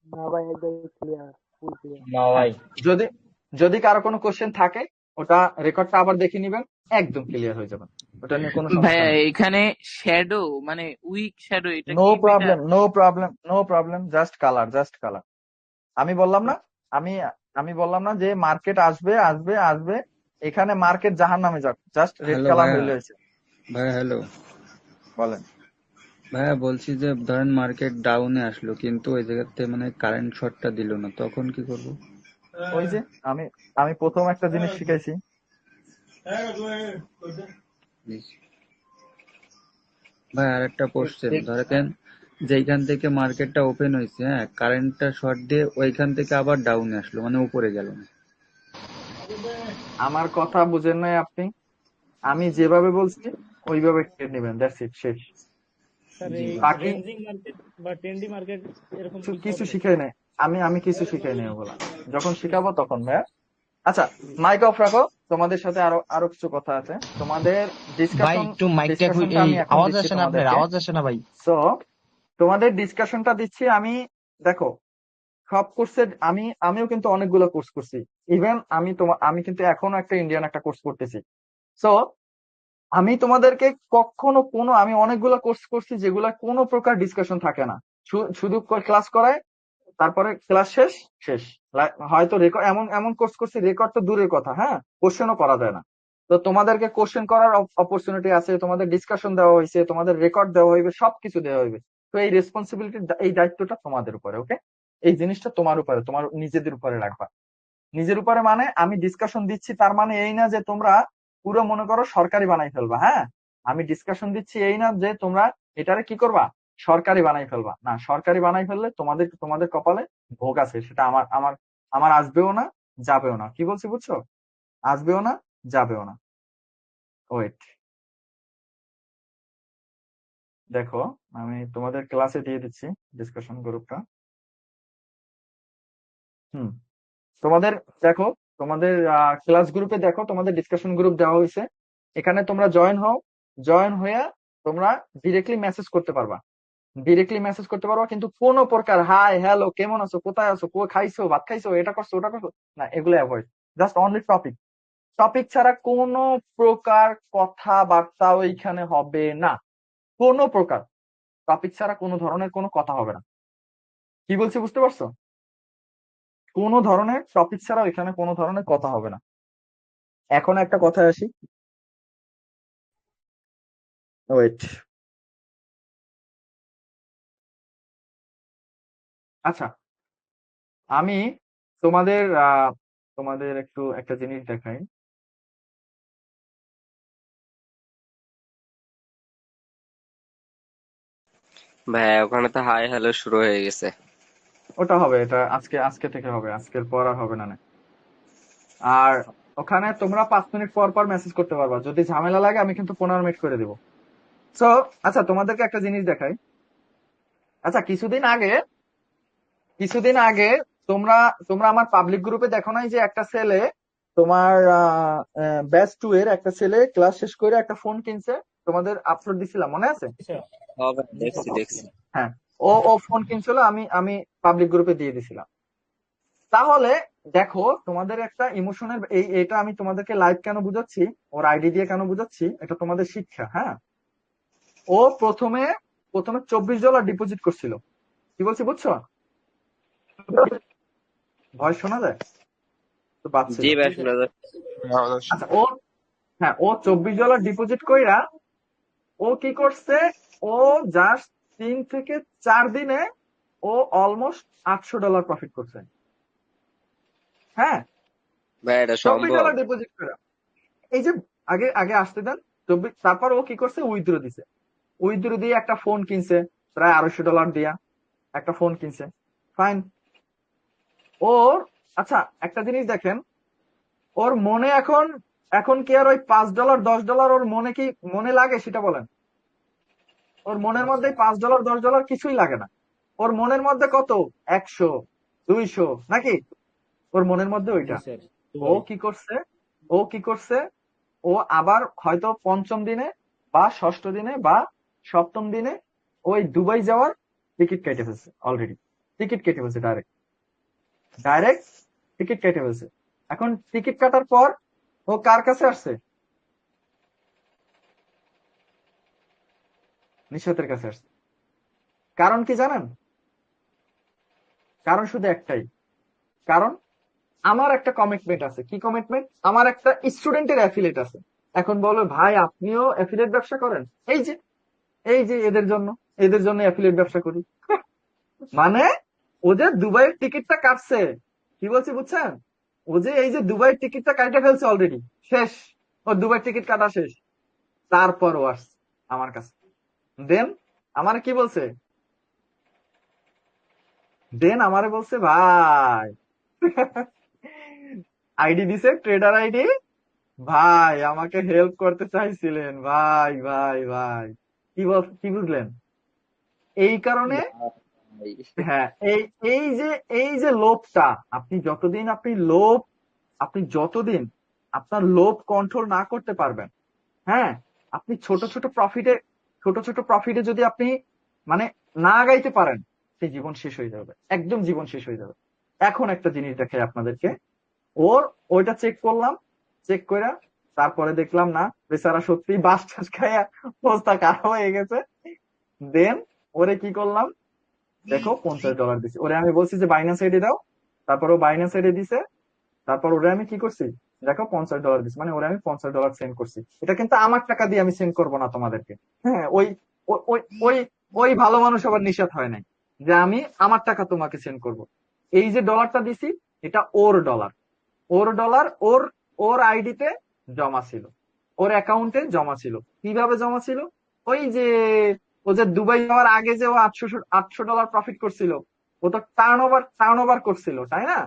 না ভাই একদম ক্লিয়ার, ফুল ক্লিয়ার। না হ্যাঁ, ভাই, যদি যদি কারো কোনো কোশ্চেন থাকে ওটা রেকর্ডটা আবার দেখে নিবেন, একদম ক্লিয়ার হয়ে যাবে। ওটা নিয়ে কোনো সমস্যা ভাইয়া নেই। এখানে শ্যাডো মানে উইক শ্যাডো এটা নো কি বেটা? Problem, no problem, no problem, just colour, just colour. আমি বললাম না, আমি আমি বললাম না যে মার্কেট আসবে আসবে আসবে, এখানে মার্কেট জাহান নামে যাক, জাস্ট রেড হ্যালো কালার ভাইয়া। হইলে হয়েছে। ভাইয়া হ্যালো বলেন। ভাইয়া, বলছি যে ধরেন মার্কেট ডাউনে আসলো কিন্তু ওই জায়গাতে মানে কারেন্ট শর্টটা দিল না, তখন কি করব? ওই যে আমি আমি প্রথম একটা জিনিস শিখাইছি। ভাই আর একটা কোশ্চেন, ধরেন যেইখান থেকে মার্কেটটা ওপেন হয়েছে, হ্যাঁ, কারেন্টটা শর্ট দিয়ে ওইখান থেকে আবার ডাউনে আসলো, মানে উপরে গেল না। আমার কথা বুঝেন নাই আপনি? আমি যেভাবে বলছি ওইভাবে ট্রেড নেবেন, দ্যাটস ইট, শেষ। স্যার জি এই ভাই। বাকি রেঞ্জিং মার্কেট বা ট্রেন্ডি মার্কেট এরকম কিছু কিছু কিছু হবে? শিখাই নাই। আমি কিছু শিখাই নাই ওগুলা, যখন শিখাবো তখন ভাইয়া। আচ্ছা, মাইক অফ রাখো, তোমাদের সাথে আরো আরো কিছু কথা আছে। তোমাদের ভাই একটু মাইকটা ডিসকাশনটা আমি এখন আওয়াজ দিচ্ছি আসে না, আপনার তোমাদেরকে। আওয়াজ আসে না ভাই। সো তোমাদের ডিসকাশনটা দিচ্ছি আমি। দেখো, সব কোর্সের আমিও কিন্তু অনেকগুলো কোর্স করছি। ইভেন আমি কিন্তু এখনো একটা ইন্ডিয়ান একটা কোর্স করতেছি। সো আমি তোমাদেরকে কখনো আমি অনেকগুলো কোর্স করছি যেগুলা কোনো প্রকার ডিসকাশন থাকে না, শুধু ক্লাস করায়, তারপরে ক্লাস শেষ শেষ। হয়তো রেকর্ড, এমন এমন কোর্স করছি রেকর্ড তো দূরের কথা, হ্যাঁ, কোশ্চেনও করা যায় না। তো তোমাদেরকে কোশ্চেন করার অপরচুনিটি আছে, তোমাদের ডিসকাশন দেওয়া হয়েছে, তোমাদের রেকর্ড দেওয়া হইবে, সবকিছু দেওয়া হইবে। তো এই রেসপন্সিবিলিটি, এই দায়িত্বটা তোমাদের উপরে, ওকে? এই জিনিসটা তোমার উপরে, তোমার নিজেদের উপরে রাখবা। নিজের উপরে মানে আমি ডিসকাশন দিচ্ছি তার মানে এই না যে তোমরা পুরো মনে করো সরকারি বানাই ফেলবা, হ্যাঁ। আমি ডিসকাশন দিচ্ছি এই না যে তোমরা এটারে কি করবা, সরকারি বানাই ফেলবা। না, সরকারি বানাই ফেললে তোমাদের তোমাদের কপালে ভোগ আছে, সেটা আমার আমার আমার আসবেও না, যাবেও না। কি বলছি বুঝছো? আসবেও না, যাবেও না। ওয়েট, দেখো, আমি তোমাদের ক্লাসে দিয়ে দিচ্ছি ডিসকাশন গ্রুপটা। হুম, তোমাদের দেখো, তোমাদের ক্লাস গ্রুপে দেখো, তোমাদের ডিসকাশন গ্রুপ দেওয়া হয়েছে। এখানে তোমরা জয়েন হও, জয়েন হয়ে তোমরা ডিরেক্টলি মেসেজ করতে পারবা, ডিরেক্টলি মেসেজ করতে পারবা। কিন্তু কোনো প্রকার হাই হ্যালো কেমন আছো, কোথায় আছো, কো খাইছো, ভাত খাইছো, এটা করছো ওটা করছো, না, এগুলো avoid. Just only topic, topic ছাড়া কোনো প্রকার কথাবার্তা ওইখানে হবে না। কোনো প্রকার টপিক ছাড়া কোনো ধরনের কোনো কথা হবে না। কি বলছি বুঝতে পারছো? কোনো ধরনের টপিক ছাড়া ওইখানে কোনো ধরনের কথা হবে না। এখন একটা কথা আসি, ওয়েট। আচ্ছা, আমি তোমাদের তোমাদের একটু একটা জিনিস দেখাই। ভাই ওখানে তো হাই হ্যালো শুরু হয়ে গেছে। ওটা হবে, এটা আজকে আজকে থেকে হবে, আজকের পর আর হবে না। আর ওখানে তোমরা 5 মিনিট পর পর মেসেজ করতে পারবা, যদি ঝামেলা লাগে আমি কিন্তু 15 মিনিট করে দিব। সো আচ্ছা, তোমাদেরকে একটা জিনিস দেখাই। আচ্ছা, কিছুদিন আগে তোমরা তোমরা আমার পাবলিক গ্রুপে দেখো নাই যে একটা ছেলে, তোমার ব্যাচ 2 এর একটা ছেলে ক্লাস শেষ করে একটা ফোন কিনছে, তোমাদের আপলোড দিছিলাম, মনে আছে? হ্যাঁ ভাই, দেখছি দেখছি। হ্যাঁ, ও ও ফোন কিনছিল, আমি আমি পাবলিক গ্রুপে দিয়ে দিছিলাম। তাহলে দেখো, তোমাদের একটা ইমোশনের, এটা আমি তোমাদেরকে লাইভ কেন বুঝাচ্ছি, ওর আইডি দিয়ে কেন বুঝাচ্ছি, এটা তোমাদের শিক্ষা, হ্যাঁ। ও প্রথমে প্রথমে $24 ডিপোজিট করছিল। কি বলছি বুঝছো? ভয় শোনা যায় তো? পাচ্ছিল। জি ভাই, শোনা যায়। আওয়াজ আসছে। আচ্ছা, হ্যাঁ, ও $24 ডিপোজিট কইরা ও কি করছে, ও জাস্ট 3 থেকে 4 দিনে ও অলমোস্ট $800 প্রফিট করছে, হ্যাঁ। ভাই এটা চব্বিশ সম্ভব? ডলার ডিপোজিট করে, এই যে আগে আগে আসতে দেন। তারপর ও কি করছে, উইথড্র দিছে, উইথড্র দিয়ে একটা ফোন কিনছে, প্রায় $250 দিয়া একটা ফোন কিনছে, ফাইন। ওর, আচ্ছা, একটা জিনিস দেখেন, ওর মনে এখন এখন কি আর ওই $5 $10 ওর মনে কি মনে লাগে সেটা বলেন? ওর মনের মধ্যে $5 $10 কিছুই লাগে না। ওর মনের মধ্যে কত? 100 200 নাকি? ওর মনের মধ্যে জি ওইটা। স্যার, ও দুবাই। কি করছে? ও কি করছে? ও আবার হয়তো পঞ্চম দিনে বা ষষ্ঠ দিনে বা সপ্তম দিনে ওই দুবাই যাওয়ার টিকিট কেটে ফেলছে অলরেডি। টিকিট কেটে ফেলছে ডাইরেক্ট ডাইরেক্ট টিকিট কেটে ফেলছে। এখন টিকিট কাটার পর ও কার কাছে আসছে? নিশাতের কাছে আসছে। কারণ কি জানেন? কারণ শুধু একটাই। কারণ আমার একটা কমিটমেন্ট আছে। কি কমিটমেন্ট? আমার একটা স্টুডেন্টের অ্যাফিলিয়েট আছে। এখন বলো ভাই আপনিও অ্যাফিলিয়েট ব্যবসা করেন? এই যে এদের জন্য অ্যাফিলিয়েট ব্যবসা করি। মানে ও যে দুবাইয়ের টিকিটটা কাটছে, কি বলছি বুঝছেন? ও যে এই যে দুবাইয়ের টিকিটটা কাটে ফেলছে অলরেডি, শেষ। ওর দুবাইয়ের টিকিট কাটা শেষ। তারপর ও আসছে আমার কাছে। দেন আমার কি বলছে? আমারে বলছে ভাই আইডি দিছে, ট্রেডার আইডি। ভাই আমাকে হেল্প করতে চাইছিলেন, ভাই ভাই ভাই। কি বুঝলেন? এই কারণে ভাই, হ্যাঁ, এই যে লোভটা, আপনি যতদিন আপনার লোভ কন্ট্রোল না করতে পারবেন, হ্যাঁ, আপনি ছোট ছোট প্রফিটে যদি আপনি মানে না আগাইতে পারেন, সেই জীবন শেষ হয়ে যাবে, একদম জীবন শেষ হয়ে যাবে। এখন একটা জিনিস দেখাই আপনাদেরকে। ওইটা চেক করলাম, চেক করে তারপরে দেখলাম না, বেচারা সত্যি বাস টাস খাইয়া অবস্থা খারাপ হয়ে গেছে। দেন ওরে কি করলাম, দেখো $50 দিছি ওরে। আমি বলছি যে বাইন্যান্স আইডি দাও, তারপর ও বাইন্যান্স আইডি দিছে। তারপর ওরে আমি কি করছি, দেখো $50 দিছি, মানে ওরে আমি $50 সেন্ড করছি। এটা কিন্তু আমার টাকা দিয়ে আমি সেন্ড করবো না তোমাদেরকে। হ্যাঁ, ওই ওই ওই ওই ওই ভালো মানুষ আবার নিষেধ হয় নাই যে আমি আমার টাকা তোমাকে সেন্ড করব। এই যে ডলারটা দিছি, এটা ওর ডলার ওর আইডিতে জমা ছিল, ওর অ্যাকাউন্টে জমা ছিল। কিভাবে জমা ছিল? ওই যে ও যে দুবাই যাওয়ার আগে যে ও $800 প্রফিট করছিল, ও তো টার্ন ওভার করছিল, তাই না?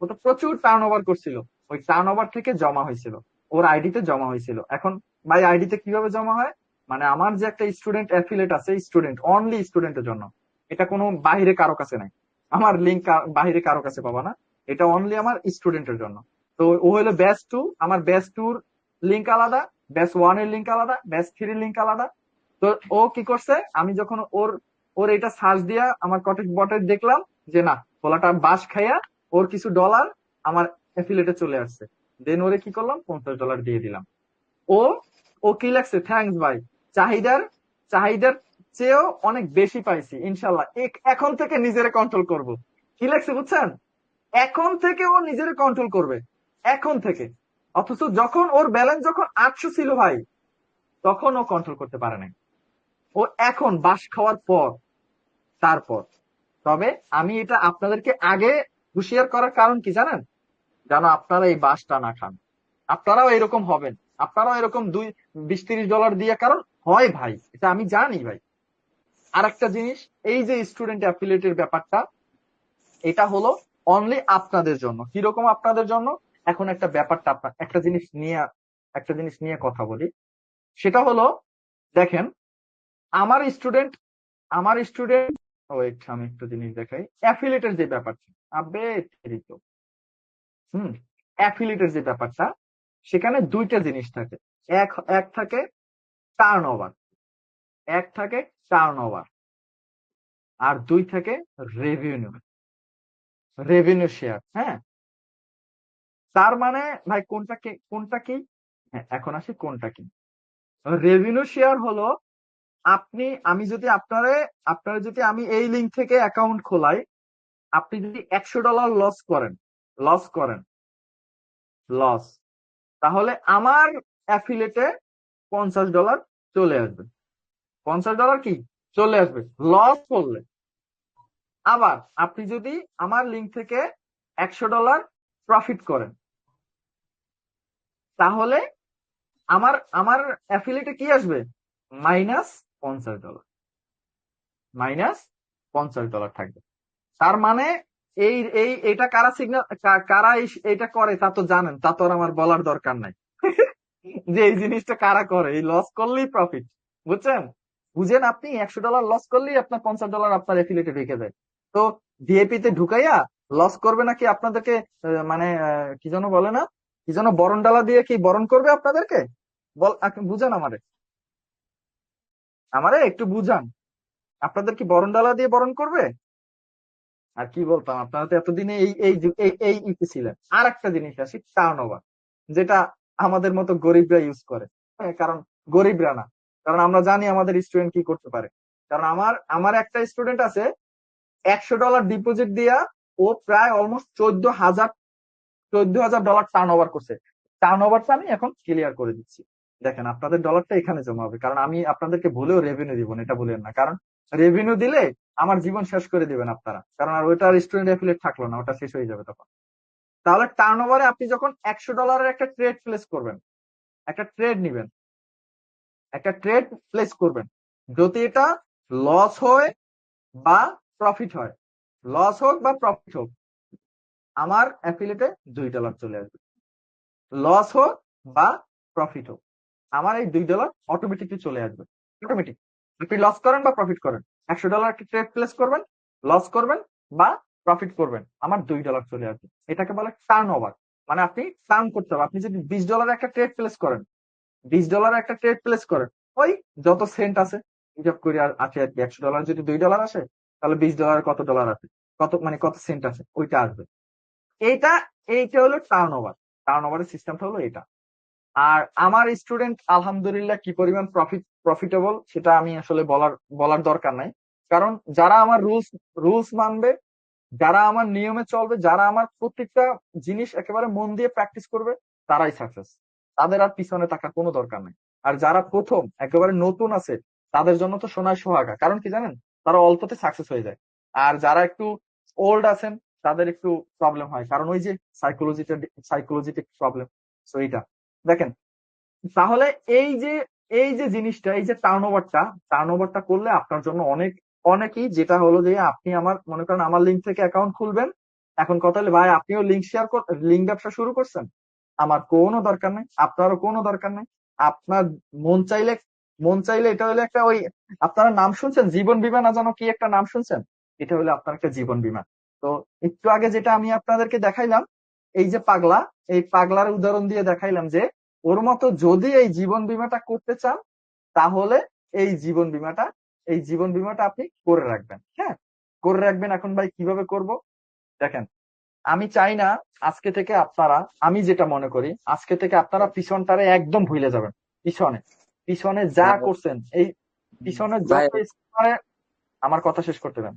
ও তো প্রচুর টার্ন ওভার করছিল। ওই টার্ন ওভার থেকে জমা হয়েছিল, ওর আইডিতে জমা হয়েছিল। এখন ভাই আইডিতে কিভাবে জমা হয়? মানে আমার যে একটা স্টুডেন্ট অ্যাফিলেট আছে, স্টুডেন্ট অনলি, স্টুডেন্টের জন্য। এটা কোনো বাইরে কারো কাছে নাই, আমার লিঙ্ক বাইরে কারো কাছে পাবা না। এটা অনলি আমার স্টুডেন্টের জন্য। তো ও হলো ব্যাচ 2, আমার ব্যাচ 2 লিঙ্ক আলাদা, ব্যাচ 1 এর লিঙ্ক আলাদা, ব্যাচ 3 লিঙ্ক আলাদা। তো ও কি করছে, আমি যখন ওর ওর এটা সার্চ দিয়া আমার কটেজ বটে দেখলাম যে না, পোলাটা বাস খাইয়া ওর কিছু ডলার আমার অ্যাফিলেটে চলে আসছে। দেন ওরে কি করলাম, $50 দিয়ে দিলাম। ও ও কি লাগছে, থ্যাঙ্কস ভাই। চাহিদার চাহিদার চেয়েও অনেক বেশি পাইছি ইনশাল্লাহ। এখন থেকে নিজেরে কন্ট্রোল করব। কি লাগছে বুঝছেন? এখন থেকে ও নিজেরে কন্ট্রোল করবে, এখন থেকে। অথচ যখন ওর ব্যালেন্স যখন 800 ছিল ভাই, তখন ও কন্ট্রোল করতে পারে নাই। ও এখন বাস খাওয়ার পর, তারপর। তবে আমি এটা আপনাদেরকে আগে হুঁশিয়ার করার কারণ কি জানেন? যেন আপনারা এই বাসটা না খান। আপনারাও এরকম হবেন, আপনারাও এরকম 20-30 ডলার দিয়ে, কারণ হয় ভাই, এটা আমি জানি ভাই। আর একটা জিনিস, এই যে স্টুডেন্ট অ্যাফিলিয়েটের ব্যাপারটা, এটা হলো অনলি আপনাদের জন্য। কিরকম আপনাদের জন্য? এখন একটা ব্যাপারটা আপনার একটা জিনিস নিয়ে কথা বলি। সেটা হলো, দেখেন, আমার স্টুডেন্ট ওয়েট, আমি একটা জিনিস দেখাই। অ্যাফিলিয়েটের যে ব্যাপারটা, আবে তেরি তো। অ্যাফিলিয়েটের যে ব্যাপারটা, সেখানে দুইটা জিনিস থাকে। এক এক থাকে টার্ন ওভার, এক থাকে টার্ন ওভার, আর দুই থাকে রেভিনিউ, রেভিনিউ শেয়ার। হ্যাঁ, তার মানে ভাই কোনটা কি? হ্যাঁ, এখন আসি কোনটা কি। রেভিনিউ শেয়ার হলো, আপনারা যদি আমি এই লিঙ্ক থেকে অ্যাকাউন্ট খোলাই, আপনি যদি $100 লস করেন, লস, তাহলে আমার অ্যাফিলেটে $50 চলে আসবে। $50 কি চলে আসবে লস করলে। আবার আপনি যদি আমার লিঙ্ক থেকে $100 প্রফিট করেন, তাহলে আমার আমার অ্যাফিলিয়েটে কি আসবে? -$50, -$50 থাকবে। তার মানে এই এই এটা কারা সিগন্যাল, কারা এটা করে তা তো জানেন, তা তো আর আমার বলার দরকার নাই। যে এই জিনিসটা কারা করে, এই লস করলেই প্রফিট, বুঝছেন? বুঝেন, আপনি $100 লস করলেই আপনার $50 আপনার এফিলিয়েটে ঢুকে যায়। তো ভিআইপি তে ঢুকাইয়া লস করবে নাকি আপনাদেরকে? মানে কি যেন বলে না, কি যেন বরণ ডালা দিয়ে কি বরণ করবে আপনাদেরকে? বুঝান আমারে, আমারে একটু বুঝান, আপনাদের কি বরণ ডালা দিয়ে বরণ করবে? আর কি বলতাম, আপনারা তো এতদিনে এই এই এই এই ইতে ছিলেন। আর একটা জিনিস আসি, টার্ন ওভার, যেটা আমাদের মতো গরিবরা ইউজ করে। হ্যাঁ, কারণ গরিবরা না, কারণ আমরা জানি আমাদের স্টুডেন্ট কি করতে পারে। কারণ আমার আমার একটা স্টুডেন্ট আছে, $100 ডিপোজিট দিয়া ও প্রায় অলমোস্ট $14,000 টার্ন ওভার করছে। টার্ন ওভারটা আমি এখন ক্লিয়ার করে দিচ্ছি। দেখেন, আপনাদের ডলারটা এখানে জমা হবে, কারণ আমি আপনাদেরকে ভুলেও রেভিনিউ দিব না, এটা ভুলেন না। কারণ রেভিনিউ দিলে আমার জীবন শেষ করে দিবেন আপনারা, কারণ আর ওইটার স্টুডেন্ট অ্যাফিলিয়েট থাকলো না, ওটা শেষ হয়ে যাবে তখন। তাহলে টার্ন ওভারে আপনি যখন $100 একটা ট্রেড প্লেস করবেন, একটা ট্রেড নিবেন, একটা ট্রেড প্লেস করবেন, যদি এটা লস হয় বা প্রফিট হয়, লস হোক বা প্রফিট হোক, আমার অ্যাফিলিয়েটে $2 চলে আসবে। লস হোক বা প্রফিট হোক, আমার এই $2 অটোমেটিকলি চলে আসবে। অটোমেটিক, আপনি লস করেন বা প্রফিট করেন, $100 একটা ট্রেড প্লেস করবেন, লস করবেন বা প্রফিট করবেন, আমার $2 চলে আসবে। এটাকে বলে টার্ন ওভার। মানে আপনি টার্ন করতে হবে। আপনি যদি $20 একটা ট্রেড প্লেস করেন, $20 একটা ট্রেড প্লেস করেন, ওই যত সেন্ট আছে হিসাব করে আছে আর কি। $100 যদি $2 আসে, তাহলে $20 কত ডলার আছে, কত মানে কত সেন্ট আছে, ওইটা আসবে। এইটা এইটা হলো টার্ন ওভার। টার্ন ওভারের সিস্টেমটা হলো এটা। আর আমার স্টুডেন্ট আলহামদুলিল্লাহ কি পরিমাণ প্রফিটেবল, সেটা আমি আসলে বলার বলার দরকার নাই। কারণ যারা আমার রুলস রুলস মানবে, যারা আমার নিয়মে চলবে, যারা আমার প্রত্যেকটা জিনিস একেবারে মন দিয়ে প্র্যাকটিস করবে, তারাই সাকসেস। তাদের আর পিছনে থাকার কোনো দরকার নেই। আর যারা প্রথম একেবারে নতুন আছে, তাদের জন্য তো সোনায় সোহাগা। কারণ কি জানেন, তারা অল্পতে সাকসেস হয়ে যায়। আর যারা একটু ওল্ড আছেন, তাদের একটু প্রবলেম হয়, কারণ ওই যে সাইকোলজিটিক প্রবলেম। তো এইটা দেখেন, তাহলে এই যে জিনিসটা, এই যে টার্ন ওভারটা করলে আপনার জন্য অনেক অনেকই, যেটা হলো যে আপনি আমার মনে করেন আমার লিঙ্ক থেকে অ্যাকাউন্ট খুলবেন। এখন কথা হলে ভাই, আপনিও লিঙ্ক ব্যবসা শুরু করছেন, আমার কোনো দরকার নেই, আপনারও কোনো দরকার নেই। আপনার মন চাইলে মন চাইলে এটা হলো একটা ওই, আপনারা নাম শুনছেন জীবন বীমা, না জানো কি একটা নাম শুনছেন, এটা হলো আপনার একটা জীবন বীমা। তো একটু আগে যেটা আমি আপনাদেরকে দেখাইলাম, এই যে পাগলা, এই পাগলার উদাহরণ দিয়ে দেখাইলাম যে ওর মতো যদি এই জীবন বীমাটা করতে চান, তাহলে এই জীবন বীমাটা এই জীবন বীমাটা আপনি করে রাখবেন। হ্যাঁ, করে রাখবেন। এখন ভাই কিভাবে করব, দেখেন, আমি চাই না আজকে থেকে আপনারা, আমি যেটা মনে করি, আজকে থেকে আপনারা পিছনটারে একদম ভুলে যাবেন। পিছনে পিছনে যা ভাই করছেন, এই পিছনে ভাই যত স্ক্যামারে, আমার কথা শেষ করতে দেন,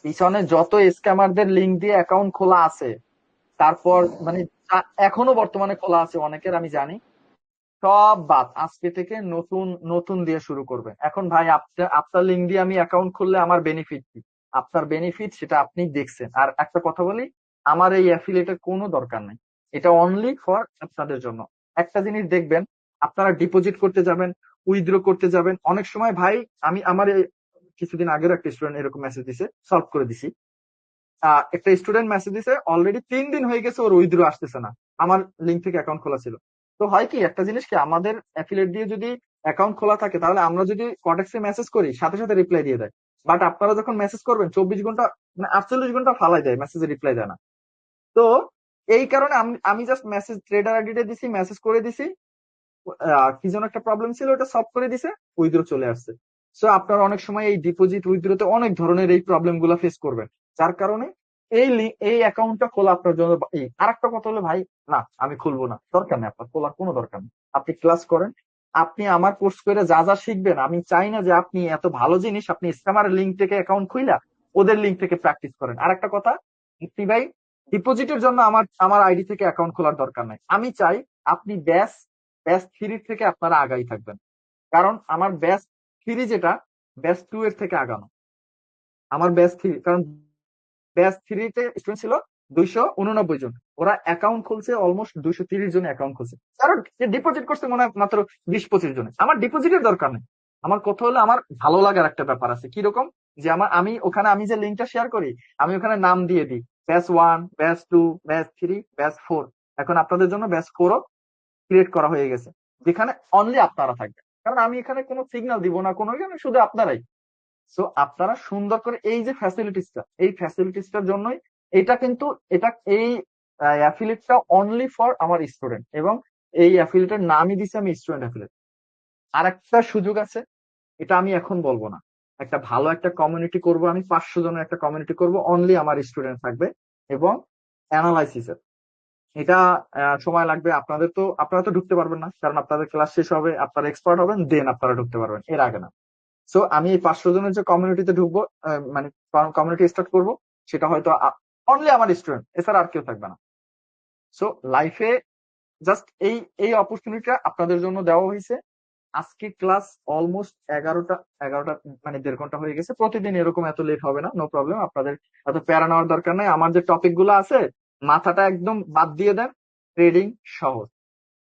পিছনে যত স্ক্যামারদের লিঙ্ক দিয়ে অ্যাকাউন্ট খোলা আছে, তারপর মানে এখনো বর্তমানে খোলা আছে অনেকের, আমি জানি, সব বাদ। আজকে থেকে নতুন নতুন দিয়ে শুরু করবে। এখন ভাই, আপনার লিঙ্ক দিয়ে আমি অ্যাকাউন্ট খুললে আমার বেনিফিট কি? আপনার বেনিফিট সেটা আপনি দেখছেন। আর একটা কথা বলি, আমার এই অ্যাফিলিয়েটের কোনো দরকার নেই, এটা অনলি ফর আপনাদের জন্য। একটা জিনিস দেখবেন, আপনারা ডিপোজিট করতে যাবেন, উইথড্র করতে যাবেন, অনেক সময় ভাই, আমি আমার কিছুদিন আগের একটা স্টুডেন্ট এরকম মেসেজ দিছে, সলভ করে দিছি। একটা স্টুডেন্ট মেসেজ দিছে, অলরেডি 3 দিন হয়ে গেছে, ওর উইথড্র আসতেছে না। আমার লিঙ্ক থেকে অ্যাকাউন্ট খোলা ছিল। তো হয় কি, একটা জিনিস কি, আমাদের অ্যাফিলিয়েট দিয়ে যদি অ্যাকাউন্ট খোলা থাকে, তাহলে আমরা যদি কটেক্সে মেসেজ করি, সাথে সাথে রিপ্লাই দিয়ে দেয়। বাট আপনারা যখন মেসেজ করবেন 24 ঘন্টা, মানে 48 ঘন্টা ফালাই দেয়, মেসেজে রিপ্লাই দেয় না। তো এই কারণে আমি জাস্ট মেসেজ ট্রেডার আইডিতে দিছি, মেসেজ করে দিছি, কি যেন একটা প্রবলেম ছিল, ওটা সলভ করে দিছে, উইথড্র চলে আসছে। সো আপনারা অনেক সময় এই ডিপোজিট উইথড্রতে অনেক ধরনের এই প্রবলেম গুলা ফেস করবেন, যার কারণে এই অ্যাকাউন্টটা খোলা আপনার জন্য। আর একটা কথা হলো ভাই, না আমি খুলবো না, দরকার নেই, আপনার খোলার কোনো দরকার নেই। আপনি ক্লাস করেন, আপনি আমার কোর্স করে যা যা শিখবেন, আমি চাই না যে আপনি এত ভালো জিনিস আপনি স্ক্যামার লিঙ্ক থেকে অ্যাকাউন্ট খুইলা ওদের লিঙ্ক থেকে প্র্যাকটিস করেন। আর একটা কথা, মুক্তি ভাই, ডিপোজিটের জন্য আমার আমার আইডি থেকে অ্যাকাউন্ট খোলার দরকার নাই। আমি চাই আপনি ব্যাস ব্যাচ 3 থেকে আপনারা আগাই থাকবেন। কারণ আমার ব্যাচ 3 যেটা, ব্যাচ 2 এর থেকে আগানো। আমার ব্যাচ 3, কারণ ব্যাচ 3 তে স্টুডেন্ট ছিল 289 জন, ওরা অ্যাকাউন্ট খুলছে অলমোস্ট 230 জন অ্যাকাউন্ট খুলছে, কারণ ডিপোজিট করছে মনে হয় মাত্র 20-25 জনে। আমার ডিপোজিটের দরকার নেই। আমার কথা হলো, আমার ভালো লাগার একটা ব্যাপার আছে, কিরকম, যে আমি ওখানে আমি যে লিঙ্কটা শেয়ার করি, আমি ওখানে নাম দিয়ে দিই ব্যাচ 1, ব্যাচ 2, ব্যাচ 3, ব্যাচ 4। এখন আপনাদের জন্য ব্যাচ 4 ক্রিয়েট করা হয়ে গেছে, যেখানে অনলি আপনারা থাকবেন, কারণ আমি এখানে কোনো সিগন্যাল দিব না কোনো, এখানে শুধু আপনারাই। সো আপনারা সুন্দর করে এই যে ফ্যাসিলিটিসটা, এই ফ্যাসিলিটিসটার জন্যই এটা কিন্তু, এটা এই অ্যাফিলিয়েটটা অনলি ফর আমার স্টুডেন্ট, এবং এই অ্যাফিলিয়েটের নামই দিছি আমি স্টুডেন্ট অ্যাফিলিয়েট। আর একটা সুযোগ আছে, এটা আমি এখন বলবো না। একটা ভালো একটা কমিউনিটি করব আমি, 500 জনের একটা কমিউনিটি করব, অনলি আমার স্টুডেন্ট থাকবে এবং অ্যানালাইসিসের। এটা সময় লাগবে, আপনারা তো ঢুকতে পারবেন না, কারণ আপনাদের ক্লাস শেষ হবে, আপনারা এক্সপার্ট হবেন, দেন আপনারা ঢুকতে পারবেন, এর আগে না। সো আমি এই 500 জনের যে কমিউনিটিতে ঢুকবো, মানে কমিউনিটি স্টার্ট করব, সেটা হয়তো অনলি আমার স্টুডেন্ট, এছাড়া আর কেউ থাকবে না। সো লাইফে জাস্ট এই এই অপরচুনিটিটা আপনাদের জন্য দেওয়া হয়েছে। আজকে ক্লাস অলমোস্ট 11টা মানে 1.5 ঘন্টা হয়ে গেছে। প্রতিদিন এরকম এত লেট হবে না, নো প্রবলেম। আপনাদের এত প্যারা নেওয়ার দরকার নাই। আমার যে টপিক গুলো আছে, মাথাটা একদম বাদ দিয়ে দেন। ট্রেডিং সহজ,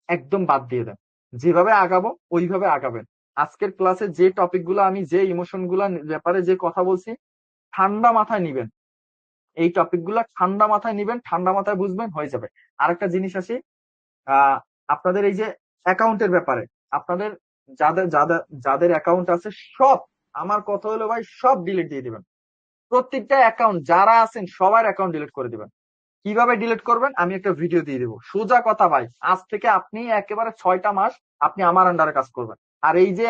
একদম বাদ দিয়ে দেন। যেভাবে আগাবো ওইভাবে আগাবেন। আজকের ক্লাসে যে টপিক গুলো, আমি যে ইমোশন গুলা ব্যাপারে যে কথা বলছি, ঠান্ডা মাথায় নিবেন। এই টপিক গুলা ঠান্ডা মাথায় নিবেন, ঠান্ডা মাথায় বুঝবেন, হয়ে যাবে। আরেকটা জিনিস আসি, আহ আপনাদের এই যে অ্যাকাউন্টের ব্যাপারে, আপনাদের যাদের যাদের যাদের অ্যাকাউন্ট আছে সব, আমার কথা হলো ভাই, সব ডিলিট দিয়ে দিবেন। প্রত্যেকটা অ্যাকাউন্ট যারা আছেন সবার অ্যাকাউন্ট ডিলিট করে দিবেন। কিভাবে ডিলিট করবেন আমি একটা ভিডিও দিয়ে দিব, সোজা কথা ভাই। আজ থেকে আপনি একেবারে 6টা মাস আপনি আমার আন্ডারে কাজ করবেন। আর এই যে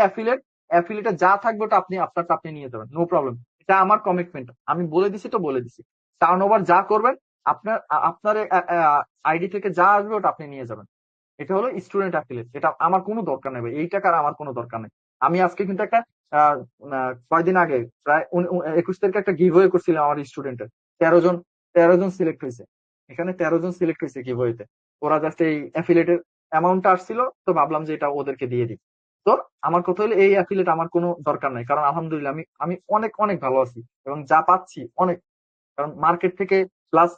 অ্যাফিলিয়েটে যা থাকবে ওটা আপনারটা আপনি নিয়ে যাবেন, নো প্রবলেম। এটা আমার কমিটমেন্ট, আমি বলে দিছি তো বলে দিছি। টার্ন ওভার যা করবেন, আপনার আইডি থেকে যা আসবে ওটা আপনি নিয়ে যাবেন। এটা হলো স্টুডেন্ট অ্যাফিলিয়েট, এটা আমার কোনো দরকার নেই ভাই, এই টাকার আমার কোনো দরকার নেই। আমি আজকে কিন্তু একটা কয়দিন আগে, প্রায় 21 তারিখে একটা গিভওয়ে করছিলাম আমার স্টুডেন্টের। 13 জন 13 জন সিলেক্ট হয়েছে। এখানে 13 জন সিলেক্ট হয়েছে গিভওয়েতে। ওরা জাস্ট এই অ্যাফিলিয়েটের অ্যামাউন্টটা আসছিল, তো ভাবলাম যে এটা ওদেরকে দিয়ে দিই। তো আমার কথা হলো, এই অ্যাফিলিয়েট আমার কোনো দরকার নাই, কারণ আলহামদুলিল্লাহ আমি আমি অনেক অনেক ভালো আছি, এবং যা পাচ্ছি অনেক। কারণ মার্কেট থেকে, প্লাস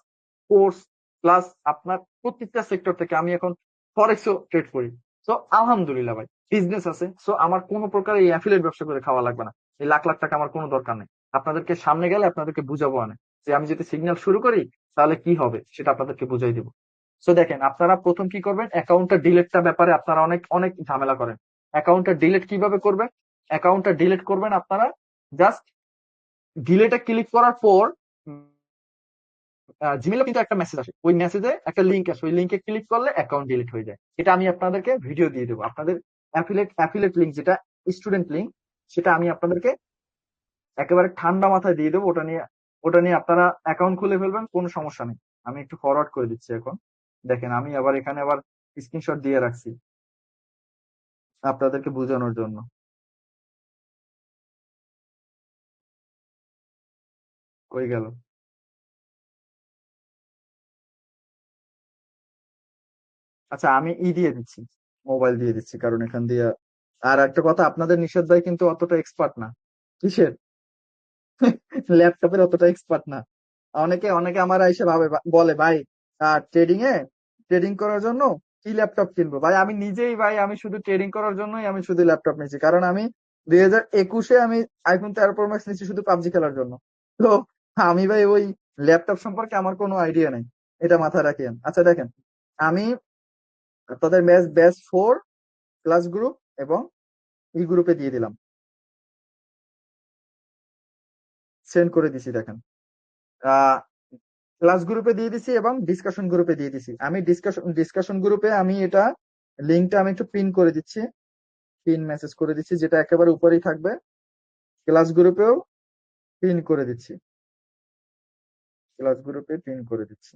কোর্স, প্লাস আপনার প্রত্যেকটা সেক্টর থেকে আমি এখন ফরেক্সও ট্রেড করি। তো আলহামদুলিল্লাহ ভাই, বিজনেস আছে। সো আমার কোনো প্রকার এই অ্যাফিলিয়েট ব্যবসা করে খাওয়া লাগবে না। এই লাখ লাখ টাকা আমার কোনো দরকার নেই। আপনাদেরকে সামনে গেলে আপনাদেরকে বুঝাবো না, যে আমি যদি সিগন্যাল শুরু করি তাহলে কি হবে সেটা আপনাদেরকে বুঝাই দিব। সো দেখেন, আপনারা প্রথম কি করবেন, অ্যাকাউন্টটা ডিলিটটা ব্যাপারে আপনারা অনেক অনেক ঝামেলা করেন। অ্যাকাউন্টটা ডিলিট কিভাবে করবেন? অ্যাকাউন্টটা ডিলিট করবেন আপনারা জাস্ট ডিলিটে ক্লিক করার পর জিমেলে কিন্তু একটা মেসেজ আসে, ওই মেসেজে একটা লিঙ্ক আসে, ওই লিঙ্কে ক্লিক করলে অ্যাকাউন্ট ডিলিট হয়ে যায়। এটা আমি আপনাদেরকে ভিডিও দিয়ে দেবো। আপনাদের অ্যাফিলিয়েট লিঙ্ক, যেটা স্টুডেন্ট লিঙ্ক, সেটা আমি আপনাদেরকে একেবারে ঠান্ডা মাথায় দিয়ে দেবো। ওটা নিয়ে আপনারা অ্যাকাউন্ট খুলে ফেলবেন, কোনো সমস্যা নেই। আমি একটু ফরওয়ার্ড করে দিচ্ছি এখন। দেখেন, আমি আবার এখানে আবার স্ক্রিনশট দিয়ে রাখছি আপনাদেরকে বোঝানোর জন্য। কই গেল? আচ্ছা, আমি দিয়ে দিচ্ছি, মোবাইল দিয়ে দিচ্ছি, কারণ এখান দিয়ে। আর একটা কথা, আপনাদের নিষেধ ভাই কিন্তু অতটা এক্সপার্ট না। কিসের? ল্যাপটপের অতটা এক্সপার্ট না। অনেকে অনেকে আমার এসে বলে, ভাই ট্রেডিং করার জন্য কি ল্যাপটপ কিনবো? ভাই আমি নিজেই, ভাই আমি শুধু ট্রেডিং করার জন্যই আমি শুধু ল্যাপটপ নিয়েছি, কারণ আমি 2021-এ আমি আইফোন 13 প্রো ম্যাক্স নিয়েছি শুধু পাবজি খেলার জন্য। তো আমি ভাই ওই ল্যাপটপ সম্পর্কে আমার কোনো আইডিয়া নেই, এটা মাথায় রাখেন। আচ্ছা দেখেন, আমি আপনাদের ব্যাচ 4 ক্লাস গ্রুপ এবং ই গ্রুপে দিয়ে দিলাম, সেন্ড করে দিছি। দেখেন, ক্লাস গ্রুপে দিয়ে দিছি এবং ডিসকাশন গ্রুপে দিয়ে দিছি। আমি ডিসকাশন গ্রুপে আমি এটা লিঙ্কটা আমি একটু পিন করে দিচ্ছি, পিন মেসেজ করে দিচ্ছি, যেটা একেবারে উপরেই থাকবে। ক্লাস গ্রুপেও পিন করে দিচ্ছি, ক্লাস গ্রুপে পিন করে দিচ্ছি,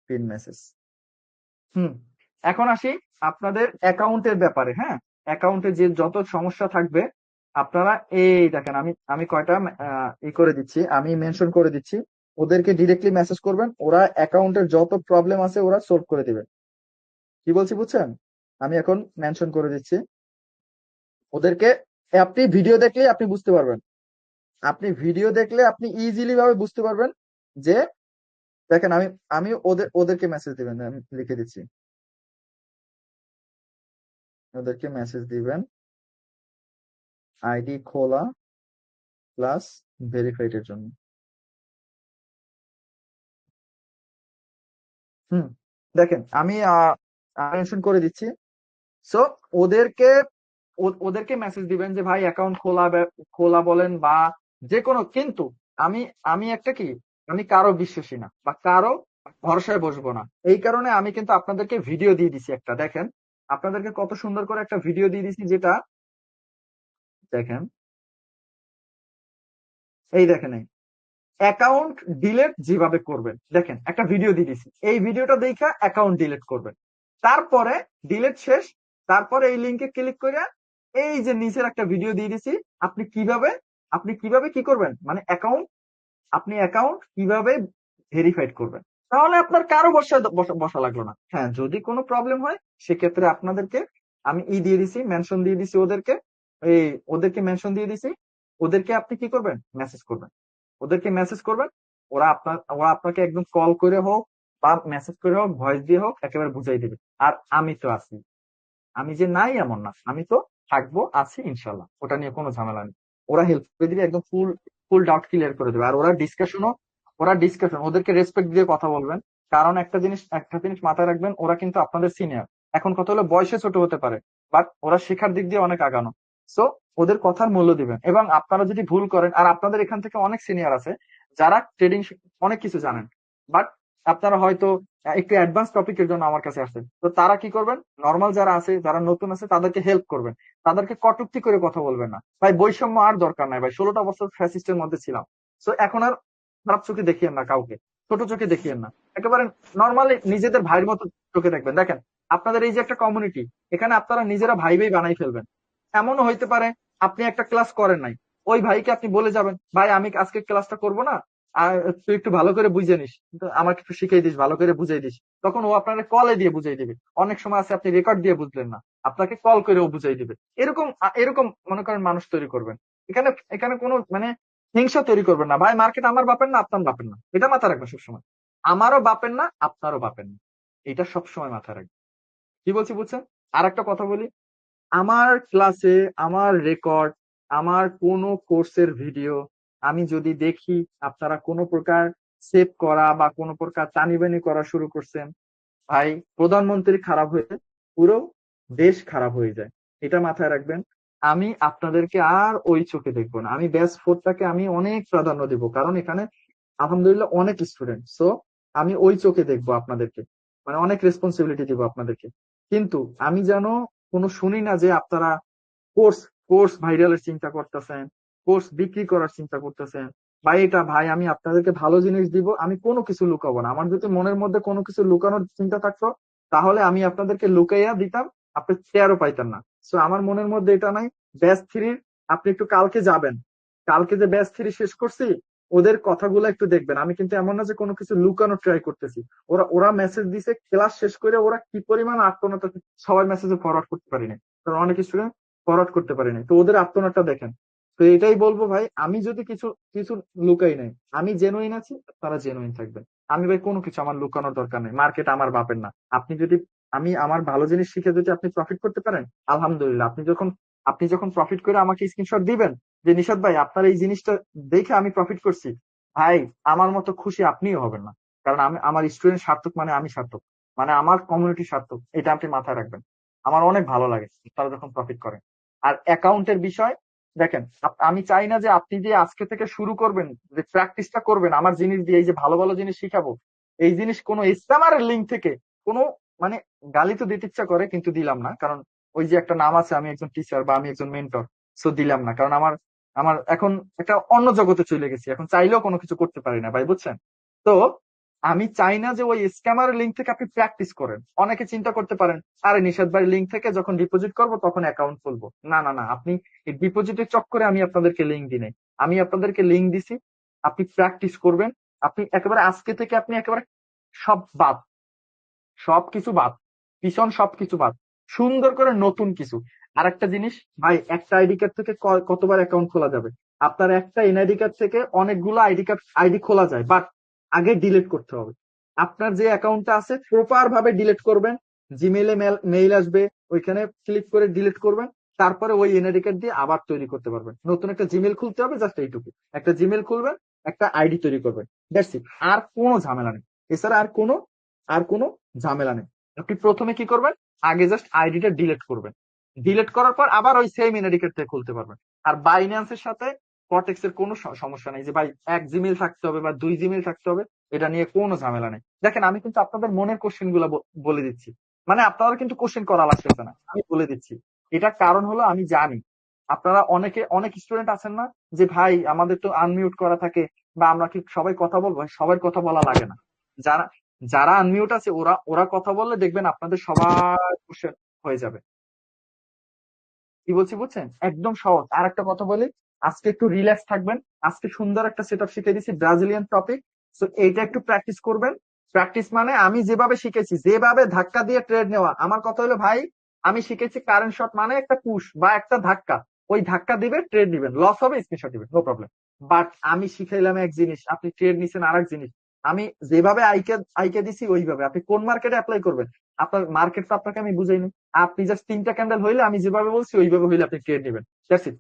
পিন মেসেজ। এখন আসি আপনাদের অ্যাকাউন্টের ব্যাপারে। হ্যাঁ, অ্যাকাউন্টে যে যত সমস্যা থাকবে, আপনারা এই দেখেন, আমি আমি কয়টা করে দিচ্ছি, আমি মেনশন করে দিচ্ছি। ওদেরকে ডিরেক্টলি মেসেজ করবেন, ওরা অ্যাকাউন্টের যত প্রবলেম আছে ওরা সলভ করে দিবে। কি বলছি বুঝছেন? আমি এখন মেনশন করে দিচ্ছি ওদেরকে। আপনি ভিডিও দেখলে আপনি বুঝতে পারবেন, আপনি ভিডিও দেখলে আপনি ইজিলি ভাবে বুঝতে পারবেন যে, দেখেন, আমি আমি ওদেরকে মেসেজ দিবেন, আমি লিখে দিচ্ছি, ওদেরকে মেসেজ দিবেন আইডি খোলা প্লাস ভেরিফাইড এর জন্য। দেখেন, আমি মেনশন করে দিচ্ছি। সো ওদেরকে মেসেজ দিবেন যে ভাই অ্যাকাউন্ট খোলা বলেন বা যে কোনো, কিন্তু আমি আমি একটা কি, আমি কারো বিশ্বাসী না বা কারো ভরসায় বসবো না। এই কারণে আমি কিন্তু আপনাদেরকে ভিডিও দিয়ে দিছি একটা, দেখেন আপনাদেরকে কত সুন্দর করে একটা ভিডিও দিয়ে দিছি, যেটা দেখেন, এই দেখেন অ্যাকাউন্ট ডিলেট যেভাবে করবেন, দেখেন একটা ভিডিও দিয়ে দিছি, এই ভিডিওটা দেখে অ্যাকাউন্ট ডিলিট করবেন। তারপরে ডিলিট শেষ, তারপরে এই লিঙ্কে ক্লিক করে এই যে নিচের একটা ভিডিও দিয়ে দিছি, আপনি কিভাবে কি করবেন, মানে অ্যাকাউন্ট কিভাবে ভেরিফাইড করবেন। তাহলে আপনার কারো বসা লাগলো না। হ্যাঁ, যদি কোনো প্রবলেম হয় সেক্ষেত্রে আপনাদেরকে আমি দিয়ে দিছি, মেনশন দিয়ে দিছি ওদেরকে মেনশন দিয়ে দিছি, ওদেরকে আপনি কি করবেন, মেসেজ করবেন, ওদেরকে মেসেজ করবেন। ওরা আপনাকে একদম কল করে হোক বা মেসেজ করে হোক, ভয়েস দিয়ে হোক, একেবারে বুঝাই দেবে। আর আমি তো আছি, আমি যে নাই এমন না, আমি তো থাকবো, আছি ইনশাল্লাহ, ওটা নিয়ে কোনো ঝামেলা নেই। ওরা হেল্প করে দিবে, একদম ফুল ফুল ডাউট ক্লিয়ার করে দেবে। আর ওরা ডিসকাশন, ওদেরকে রেসপেক্ট দিয়ে কথা বলবেন। কারণ একটা জিনিস মাথায় রাখবেন, ওরা কিন্তু আপনাদের সিনিয়র। এখন কথা হলো বয়সে ছোট হতে পারে, বাট ওরা শেখার দিক দিয়ে অনেক আগানো। সো ওদের কথার মূল্য দিবেন। এবং আপনারা যদি ভুল করেন, আর আপনাদের এখান থেকে অনেক সিনিয়র আছে যারা ট্রেডিং অনেক কিছু জানেন, বাট আপনারা হয়তো একটু অ্যাডভান্স টপিকের জন্য আমার কাছে আসেন, তো তারা কি করবেন, নর্মাল যারা আছে, যারা নতুন আছে, তাদেরকে হেল্প করবেন, তাদেরকে কটূক্তি করে কথা বলবেন না। ভাই বৈষম্য আর দরকার নাই ভাই, 16টা বছর ফ্যাসিস্টের মধ্যে ছিলাম। সো এখন আর খারাপ চোখে দেখিয়েন না কাউকে, ছোট চোখে দেখিয়েন না, একেবারে নর্মালি নিজেদের ভাইয়ের মতো চোখে দেখবেন। দেখেন আপনাদের এই যে একটা কমিউনিটি, এখানে আপনারা নিজেরা ভাই ভাই বানাই ফেলবেন। এমনও হইতে পারে আপনি একটা ক্লাস করেন নাই, ওই ভাইকে আপনি বলে যাবেন, ভাই আমি আজকে ক্লাসটা করব না, আর তুই একটু ভালো করে বুঝে নিস, আমাকে একটু শিখিয়ে দিস, ভালো করে বুঝাই দিস। তখন ও আপনাকে কলে দিয়ে বুঝাই দিবে। অনেক সময় আছে আপনি রেকর্ড দিয়ে বুঝলেন না, আপনাকে কল করে ও বুঝাই দিবে। এরকম মনে করেন মানুষ তৈরি করবেন। এখানে এখানে কোনো মানে হিংসা তৈরি করবেন না ভাই। মার্কেট আমার বাপের না, আপনার বাপের না, এটা মাথায় রাখবেন সবসময়। আমারও বাপের না, আপনারও বাপের না, এটা সবসময় মাথায় রাখবেন। কি বলছি বুঝছেন? আর একটা কথা বলি, আমার ক্লাসে, আমার রেকর্ড, আমার কোনো কোর্সের ভিডিও আমি যদি দেখি আপনারা কোনো প্রকার সেভ করা বা কোনো প্রকার টানিবানি করা শুরু করছেন, ভাই প্রধানমন্ত্রী খারাপ হয়ে পুরো দেশ খারাপ হয়ে যায়, এটা মাথায় রাখবেন। আমি আপনাদেরকে আর ওই চোখে দেখবো না। আমি ব্যাচ 4টাকে আমি অনেক প্রাধান্য দিব, কারণ এখানে আলহামদুলিল্লাহ অনেক স্টুডেন্ট। সো আমি ওই চোখে দেখবো আপনাদেরকে, মানে অনেক রেসপন্সিবিলিটি দিব আপনাদেরকে। কিন্তু আমি যেন কোনো শুনি না যে আপনারা কোর্স কোর্স ভাইরালের চিন্তা করতেছেন, কোর্স বিক্রি করার চিন্তা করতেছেন। ভাই এটা ভাই, আমি আপনাদেরকে ভালো জিনিস দিব, আমি কোনো কিছু লুকাবো না। আমার যদি মনের মধ্যে কোনো কিছু লুকানোর চিন্তা থাকতো, তাহলে আমি আপনাদেরকে লুকাইয়া দিতাম, আপনি টেরও পাইতেন না। সো আমার মনের মধ্যে এটা নাই। ব্যাচ 3 আপনি একটু কালকে যাবেন, কালকে যে ব্যাচ 3 শেষ করছি, ওদের কথাগুলো একটু দেখবেন। আমি কিন্তু এমন না যে কোনো কিছু লুকানো ট্রাই করতেছি। ওরা ওরা মেসেজ দিছে, ক্লাস শেষ করে ওরা কি পরিমাণ আত্মনাত, সবার মেসেজে ফরওয়ার্ড করতে পারিনি, কারণ অনেক স্টুডেন্ট ফরওয়ার্ড করতে পারিনি। তো ওদের আত্মনাটটা দেখেন। তো এটাই বলবো ভাই, আমি যদি কিছু কিছু লুকাই নাই, আমি জেনুইন আছি, তারা জেনুইন থাকবেন। আমি ভাই কোনো কিছু আমার লুকানোর দরকার নেই। মার্কেট আমার বাপের না। আপনি যদি আমি আমার ভালো জিনিস শিখে যদি আপনি প্রফিট করতে পারেন, আলহামদুলিল্লাহ। আপনি যখন প্রফিট করে আমাকে স্ক্রিনশট দিবেন যে নিশাদ ভাই আপনার এই জিনিসটা দেখে আমি প্রফিট করছি, ভাই আমার মতো খুশি আপনিও হবেন না। কারণ আমি আমার স্টুডেন্ট সার্থক, মানে আমি সার্থক, মানে আমার কমিউনিটি সার্থক, এটা আপনি মাথায় রাখবেন। আমার অনেক ভালো লাগে তারা যখন প্রফিট করেন। আর অ্যাকাউন্টের বিষয় দেখেন, আমি চাই না যে আপনি যে আজকে থেকে শুরু করবেন, যে প্র্যাকটিসটা করবেন আমার জিনিস দিয়ে, এই যে ভালো ভালো জিনিস শিখাবো, এই জিনিস কোনো স্ক্যামারের লিঙ্ক থেকে কোনো, মানে গালি তো দিতে ইচ্ছা করে কিন্তু দিলাম না, কারণ ওই যে একটা নাম আছে, আমি একজন টিচার বা আমি একজন মেন্টর। সো দিলাম না, কারণ আমার আমার এখন একটা অন্য জগতে চলে গেছি, এখন চাইলেও কোনো কিছু করতে পারি না ভাই, বুঝছেন? তো আমি চাই না যে ওই স্ক্যামার লিঙ্ক থেকে আপনি প্র্যাকটিস করেন। অনেকে চিন্তা করতে পারেন, আরে নিশাদ ভাই লিঙ্ক থেকে যখন ডিপোজিট করবো তখন অ্যাকাউন্ট খুলবো। না না না, আপনি এই ডিপোজিটের চক্করে আমি আপনাদেরকে লিঙ্ক দিই নাই। আমি আপনাদেরকে লিঙ্ক দিছি, আপনি প্র্যাকটিস করবেন। আপনি একেবারে আজকে থেকে আপনি একেবারে সব বাদ, সবকিছু বাদ, পিছন সবকিছু বাদ, সুন্দর করে নতুন কিছু। আর একটা জিনিস ভাই, একটা আইডি কার্ড থেকে কতবার অ্যাকাউন্ট খোলা যাবে? আপনার একটা এনআইডি কার্ড থেকে অনেকগুলো আইডি খোলা যায়, বাট আগে ডিলিট করতে হবে। আপনার যে অ্যাকাউন্টটা আছে প্রপার ভাবে ডিলিট করবেন। জিমেইলে মেইল আসবে, ওইখানে ক্লিক করে ডিলিট করবেন। তারপরে ওই এনআইডি কার্ড দিয়ে আবার তৈরি করতে পারবেন। নতুন একটা জিমেল খুলতে হবে, জাস্ট এইটুকু। একটা জিমেল খুলবেন, একটা আইডি তৈরি করবেন, দ্যাটস ইট। আর কোনো ঝামেলা নেই। এছাড়া আর কোনো ঝামেলা নেই। আপনি প্রথমে কি করবেন, আগে জাস্ট আইডিটা ডিলিট করবেন। ডিলিট করার পর আবার ওই সেম ইনএডিকেট থেকে খুলতে পারবেন। আর বাইন্যান্সের সাথে কর্টেক্স এর কোনো সমস্যা নেই যে ভাই 1 জিমেইল থাকতে হবে বা 2 জিমেইল থাকতে হবে, এটা নিয়ে কোনো ঝামেলা নেই। দেখেন আমি কিন্তু আপনাদের মনের কোশ্চেন গুলা বলে দিচ্ছি, মানে আপনারা কিন্তু কোশ্চেন করা লাগতেছে না, আমি বলে দিচ্ছি। এটার কারণ হলো আমি জানি আপনারা অনেক স্টুডেন্ট আছেন না যে ভাই আমাদের তো আনমিউট করা থাকে বা আমরা কি সবাই কথা বলবো, সবার কথা বলা লাগে না। যারা যারা আনমিউট আছে ওরা কথা বললে দেখবেন আপনাদের সবার কোশ্চেন হয়ে যাবে। কি বলছি বুঝছেন, একদম সহজ। আর একটা কথা বলি, আজকে একটু রিল্যাক্স থাকবেন। আজকে সুন্দর একটা সেট আপ শিখে দিচ্ছি, ব্রাজিলিয়ান টপিক। সো এইটা একটু প্র্যাকটিস করবেন। প্র্যাকটিস মানে আমি যেভাবে শিখেছি, যেভাবে ধাক্কা দিয়ে ট্রেড নেওয়া, আমার কথা হলো ভাই আমি শিখেছি কারেন্ট শট মানে একটা পুশ বা একটা ধাক্কা, ওই ধাক্কা দিবে ট্রেড দিবেন, লস হবে স্ক্রিনশট দিবেন, নো প্রবলেম। বাট আমি শিখাইলাম এক জিনিস, আপনি ট্রেড নিছেন আর এক জিনিস। আমি যেভাবে আইকে দিছি ওইভাবে আপনি কোন মার্কেটে অ্যাপ্লাই করবেন, আপনার মার্কেট তো আপনাকে আমি বুঝাইনি। আপনি জাস্ট 3টা ক্যান্ডেল হইলে আমি যেভাবে বলছি ওইভাবে হইলে আপনি ট্রেড নেবেন। That's it.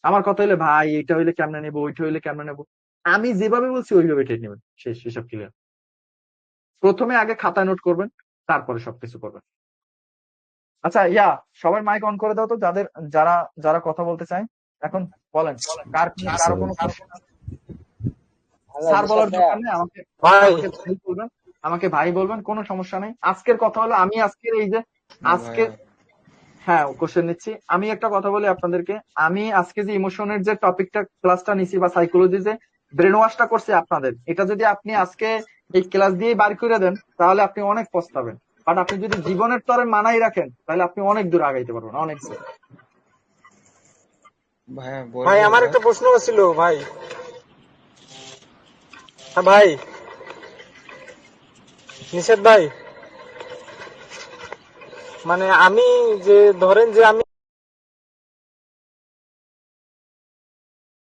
আমার কথা হইলে ভাই এটা হইলে কেমনে নেবো, ওইটা হইলে কেমনে নেবো, আমি যেভাবে বলছি ওইভাবে ট্রেড নেবেন, শেষ, হিসাব ক্লিয়ার। প্রথমে আগে খাতায় নোট করবেন, তারপরে সবকিছু করবেন। আচ্ছা সবাই মাইক অন করে দাও তো, যারা যারা কথা বলতে চায় এখন বলেন। কারো কোনো স্যার বলার দরকার নেই, ভাই ভাই বলবেন, আমাকে ভাই বলবেন, কোনো সমস্যা নেই। আজকের কথা হলো আমি আজকের এই যে আজকে হ্যাঁ কোশ্চেন নিচ্ছি। আমি একটা কথা বলি আপনাদেরকে, আমি আজকে যে ইমোশনের যে টপিকটা ক্লাসটা নিছি বা সাইকোলজি যে ব্রেন ওয়াশটা করছি আপনাদের, এটা যদি আপনি আজকে এই ক্লাস দিয়ে বার করে দেন তাহলে আপনি অনেক পস্তাবেন। বাট আপনি যদি জীবনের তরে মানাই রাখেন তাহলে আপনি অনেক দূর আগাইতে পারবেন, অনেক দূর। ভাই আমার একটা প্রশ্ন ছিল ভাই। হ্যাঁ ভাই নিষেধ ভাই, মানে আমি যে ধরেন যে আমি